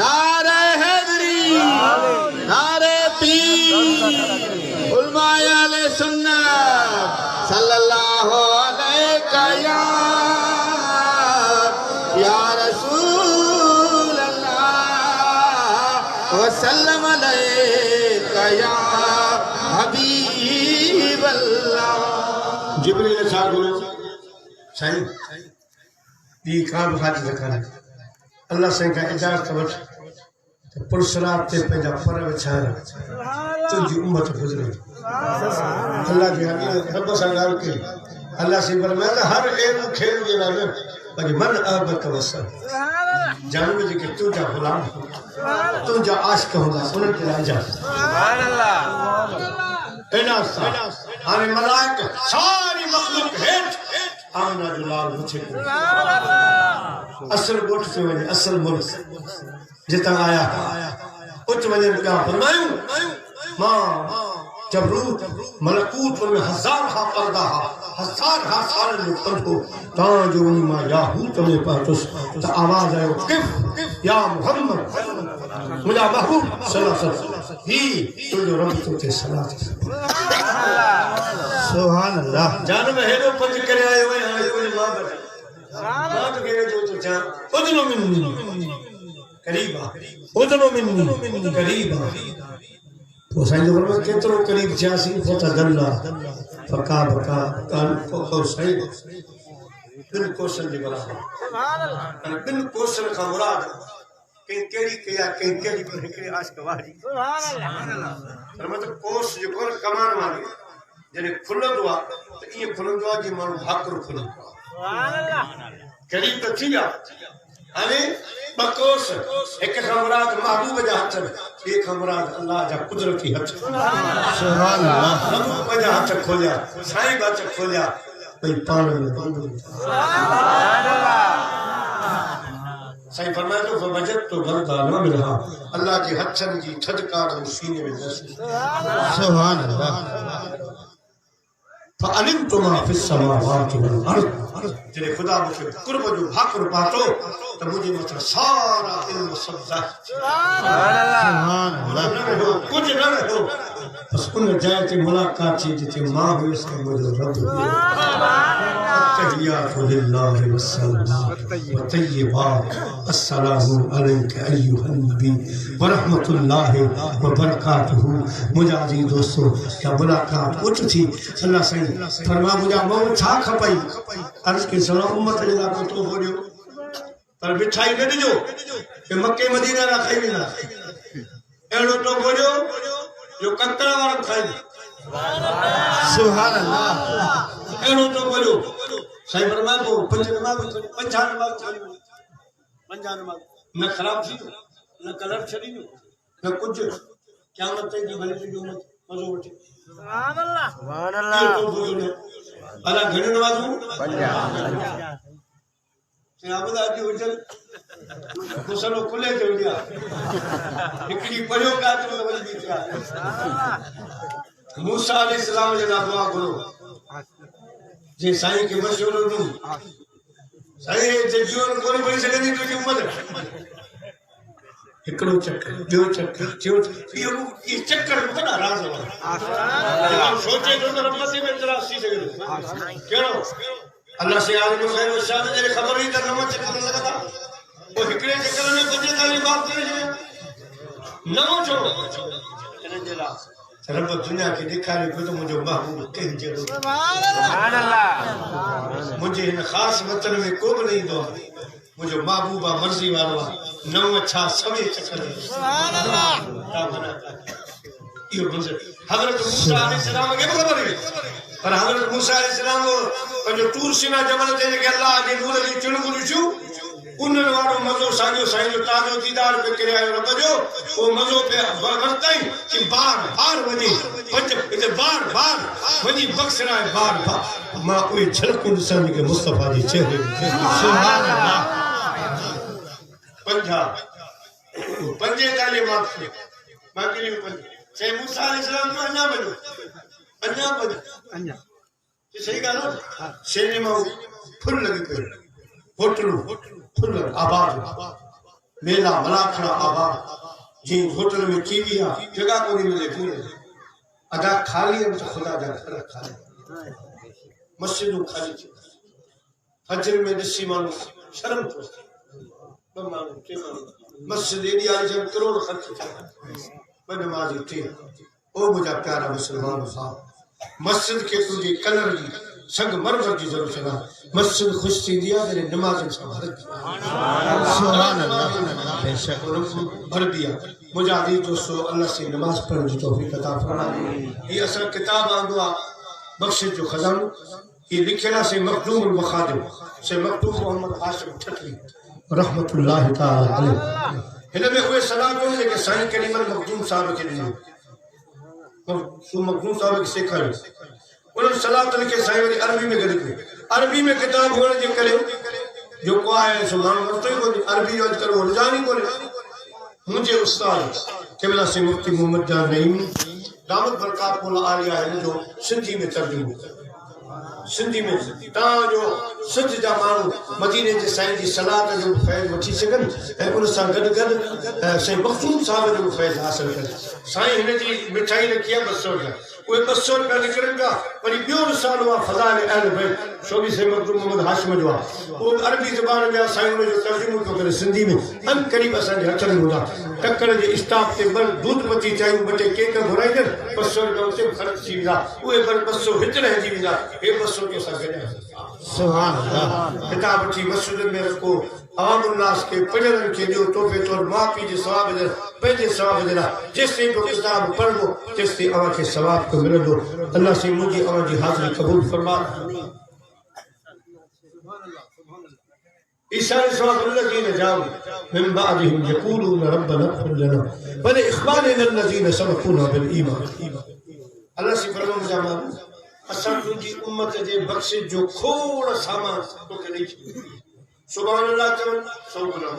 नारे हैदरी नारे पीर उलमाए अहले सुन्नत सल्लल्लाहु अलैहि या रसूल अल्लाह वसल्लम अलैका या हबीब अल्लाह जिब्रील साहब बोलो साईं दी काम हाथ रखना अल्लाह से का इजाजत वठ पुरसरात ते पंहिंजा पर विछाइण तुंहिंजी उम्मत गुज़रे अल्लाह के रब सां ॻाल्हि कई अल्लाह से फरमाया हर अहिड़ो खेल जे लाइ पर मन अब तवसल जानब जी के तू जा गुलाम तू जा आशिक होगा उन ते राजा सुभान अल्लाह एना सा हाने मलाइक सारी मखलूक हेठ आमना जुलाल मुझे सुभान अल्लाह असल गोठ से वने असल मुल्क जिता आया उच्च वने क्या फरमायूं मां जबरूत मलकूत उनमें हजार हा पर्दा हा हजार हा साल में पंधो ता जो मां याहू तने पातुस त आवाज आयो किफ या मोहम्मद मुजा महबूब सल्लल्लाहु अलैहि वसल्लम ही तुझो रब ते सलात सुभान अल्लाह जान में हेडो पंज करे आयो है हां कोई मां बता मां तो के जो जा उदनो मिन्नी करीबा उदनो मिन्नी करीबा वो साईं जो फरमाया केतरो करीब जासी फतदल्ला फका बका कान को सही बिन क्वेश्चन जी बराबर सुभान अल्लाह बिन क्वेश्चन का मुराद के केड़ी किया के केड़ी पर हिकड़े आशिक वारी सुभान अल्लाह पर मतलब कोर्स जो कोन कमान वाली जने खुलंदो आ तो ये खुलंदो आ जी मानु भाकरो खुलंदो सुभान अल्लाह करीब तो थी जा अने बकोस एक का मुराद महबूब जा हथ एक का मुराद अल्लाह जा कुदरती हथ सुभान अल्लाह महबूब जा हथ खोलिया साईं जा हथ खोलिया भाई पान में सुभान अल्लाह साईं फरमाए तो वजद तो बरदा न मिला अल्लाह के हथन जी थदकार सीने में सुभान अल्लाह फअलिमतु मा फिस समावाति वल अर्द जने खुदा मुझे कुर्ब जो भाकुर पातो तो मुझे मतलब सारा इल्म सब सुभान अल्लाह कुछ न रहो बस उन जाए ते मुलाकात थी जिते मां हुई उसके मुझे रब तहियातु लिल्लाहि वस्सलाम व तय्यबात अस्सलामु अलैका अय्युहन नबी व रहमतुल्लाहि व बरकातहू मुझे अजीज दोस्तों क्या मुलाकात उठ थी अल्लाह सही फरमा मुझे मऊ छा खपई अर्ज के सलाम उम्मत ला को तो हो पर मिठाई न दिजो के मक्के मदीना रा खाई ना एड़ो तो बोलो जो ककड़ा वाला खाई सुभान अल्लाह एड़ो तो बोलो साईं फरमा को पंजान मां न खराब थी न कलर छड़ी न कुछ क़यामत ते जी भले जो मजो उठे सुभान अल्लाह अल्लाह घणी नमाज़ू से आबद आज उजल कुसलो खुले तो दिया हिकड़ी पढ़ो का तो वली दिया मूसा अलैहि सलाम जना दुआ करो जे साईं के मशहूर नु साईं जे जीवन कोनी बनी सके तो की उम्मत हिकड़ो चक्कर जो ये चक्कर बड़ा राज है सोचे तो रब्बती में जरा सी सके केड़ो अल्लाह से आलम खैर व शान जे खबर ही कर नमो चक्कर लगा वो हिकड़े चक्कर में बजे ताली बात करे नमो छोड़ो इने जला रब दुनिया के दिखारे को तो मुझे महबूब कह जरो सुभान अल्लाह मुझे इन खास वतन में को नहीं दो मुझे महबूबा मर्जी वाला नव अच्छा सभी चक्कर सुभान अल्लाह क्या बनाता ये मंजर हजरत मूसा अलैहि सलाम के खबर है पर हजरत मूसा अलैहि सलाम को जो तूर सीना जबल ते के अल्लाह के नूर जी चुनगुरु छु उन्हनि वारो मज़ो साजो साईं जो ताजो दीदार पे करे आयो रब जो वो मज़ो पे वरताई कि बार बार वनी पंज इते बार बार वनी बख्शना है बार बार मां कोई झलक ॾिसण के मुस्तफा जी चेहरे सुभान अल्लाह पंजे ताले मां बाकी से मूसा अलैहि सलाम को अन्ना बनो अन्ना सही गाल सेने में फुल लगी पे होटल फुल आबाद मेला मलाखड़ा आबाद जी होटल में टीवी आ जगह कोनी मिले पूरे अदा खाली है तो खुदा जा घर खाली मस्जिद खाली फजर में दिसी मानो शर्म तो मानो के मानो मस्जिद एडी आई जब करोड़ खर्च बन नमाजी थे ओ मुझा प्यारा मुसलमान साहब मस्जिद के तुझे कलर जी संग मरमर की जरूरत है मस्जिद खुश थी दिया तेरे नमाज सुभान अल्लाह बेशक भर दिया मुजाहिद दोस्तों अल्लाह से नमाज पढ़ने की तौफीक अता फरमाए ये असल किताब आंदो बख्शिश जो खजानो ये लिखेला से मखदूम अल मखादिम से मखदूम मोहम्मद हाशिम ठटली रहमतुल्लाह ताला अलैह। हिन में उहे सलाह कोन जेके साईं करीमल मखदूम साहब खे ॾिनो, मखदूम साहब खे सेखारियो। उन्हनि सलातनि खे साईं वरी अरबी में गॾु कयो। अरबी में किताब हुअण जे करे जेको आहे सो माण्हू वरितो ई कोन्हे। अरबी जो अॼुकल्ह उहो रुझान ई कोन्हे। मुंहिंजे उस्ताद क़िबला से मुफ्ती मोहम्मद जान नईमी दामद बरकातुहुल आलिया हिन जो सिंधी में तर्जुमो, सिंधी में तव्हांजो सिंध जा माण्हू मदीने जे साईं जी सलात जो फैज़ वठी सघनि ऐं उन सां गॾु गॾु साईं मखदूम साहब जो फैज़ हासिल कनि। साईं हिन जी मिठाई रखी आहे 200 रुपया। उहे 200 रुपया निकिरनि था। वरी ॿियो रिसालो आहे फ़ज़ाइल अहल बैत, शोबी साईं मखदूम मोहम्मद हाशिम जो आहे। उहो अरबी ज़बान में आहे। साईं उन जो तर्जुमो थो करे सिंधी में। अन क़रीब असांजे हथनि में हूंदा। टकर जे स्टाफ ते बल दूध पती चाहियूं, ॿ टे केक घुराईंदनि, 200 रुपया उते बि ख़र्च थी वेंदा। उहे बल 200 हिते रहिजी वेंदा। हे 200 के सां गॾु सुभान अल्लाह किताब वठी मस्जिद में रखो। आवाम नास के पढ़नि खे ॾियो तोहफ़े तौरु। माउ पीउ जे सवाब जे पंहिंजे सवाब जे लाइ जेसिताईं को किताब पढ़बो तेसिताईं अव्हांखे सवाब तो मिलंदो। अल्लाह से मुंहिंजी अव्हां जी हाज़िरी क़बूल फरमा। ईसा अलैहिस्सलाम जाओ मिन बादिहिम यक़ूलून रब्बना इग़फिर लना व लिइख़वानिना अल्लज़ीना सबक़ूना बिल ईमान। अल्लाह से फरमाऊं जा मां असां तुंहिंजी उम्मत जे बख़्शिश जो खोड़ सामान तोखे ॾेई छॾियो। सुभान अल्लाह चवनि 100 गुना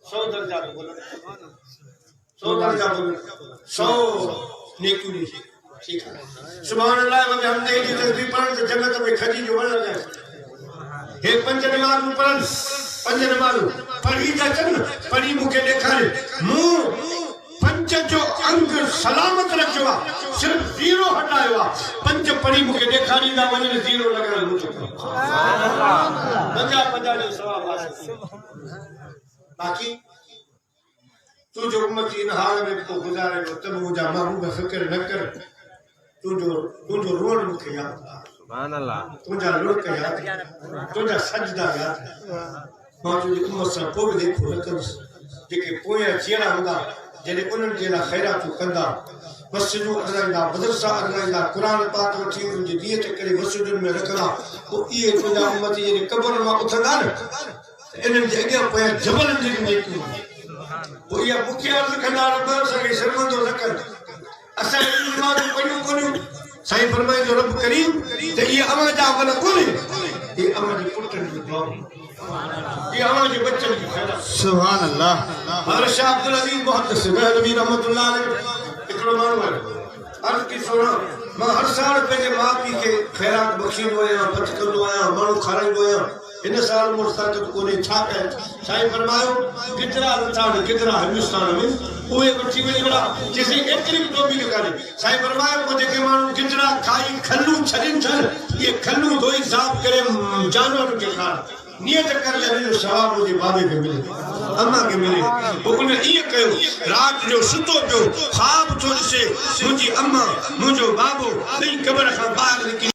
100 दर्जा बोल 100 दर्जा बोल 100 नेकियूं ॾेई छॾियो। ठीक है सुभान अल्लाह व बिहम्दिही जी तस्बीह पढ़नि त जन्नत में खजी जो वण लॻाए। हे 5 नमाज़ूं पढ़नि, 5 नमाज़ूं पढ़ी था अचनि। पढ़ी मूंखे ॾेखारे मूं 5 जो अंग सलामत रखियो आहे, सिर्फ़ 0 हटायो आहे। 5 पढ़ी मूंखे ॾेखारींदा वञनि 0 लॻाइण मुंहिंजो पंजा जो सवाब हासिल। बाक़ी तू जो उम्मती इन हाल में को गुज़ारे थो त मुंहिंजा महबूब फ़िक्र न कर। तुंहिंजो रोअण मूंखे यादि आहे, सुभान अल्लाह तुंहिंजा लुड़क यादि, तुंहिंजा सजदा यादि। मां तुंहिंजी उम्मत सां को बि देखो न कंदुसि। जेके पोयां चेड़ा हूंदा जॾहिं उन्हनि जे लाइ ख़ैरातूं कंदा, मस्जिदूं अॻराईंदा, मदरसा अॻराईंदा, क़ुरान पाक वठी उन्हनि जी नियत करे मस्जिदुनि में रखंदा, पोइ इहे तुंहिंजा उम्मती जॾहिं क़ब्र मां उथंदा न इन्हनि जे अॻियां पोयां जबलनि जी नेकियूं पोइ इहा मूंखे अर्ज़ु कंदा रब असांखे शर्मंदो न कर। असां नमाज़ूं पढ़ियूं कोन्हियूं। साईं फरमाईंदो रब करीम त इहे अव्हां जा अमल कोन्हे, इहे अव्हां जे पुटनि जी दुआ, इहे अव्हां जे बचनि जी ख़ैर। सुभान अल्लाह। हर शाह अब्दुल अज़ीज़ मुहद्दिस नबी रहमतुल्लाह अलैह हिकिड़ो माण्हू आहे। अर्ज़ु की सोना मां हर साल पंहिंजे माउ पीउ खे ख़ैरात बख़्शींदो आहियां, बच कंदो आहियां, माण्हू खाराईंदो आहियां। हिन साल मूं वटि ताक़त कोन्हे, छा कयां? साईं फरमायो गिदरा लथा गिदरा हिंदुस्तान में उहे वठी वञी वड़ा जेसी एतिरी बि टोपी न कान्हे। साईं फरमायो पोइ जेके माण्हू गिदरा खाई खलू छॾनि था इहे खलू धोई साफ़ करे जानवरनि खे खाराए। नियत कर जो सवाब मुंहिंजे बाबे खे मिले, अम्मा खे मिले। पोइ उन ईअं कयो राति जो सुतो पियो ख़्वाब थो ॾिसे मुंहिंजी अम्मा मुंहिंजो बाबो ॿई क़ब्र खां ॿाहिरि निकिरी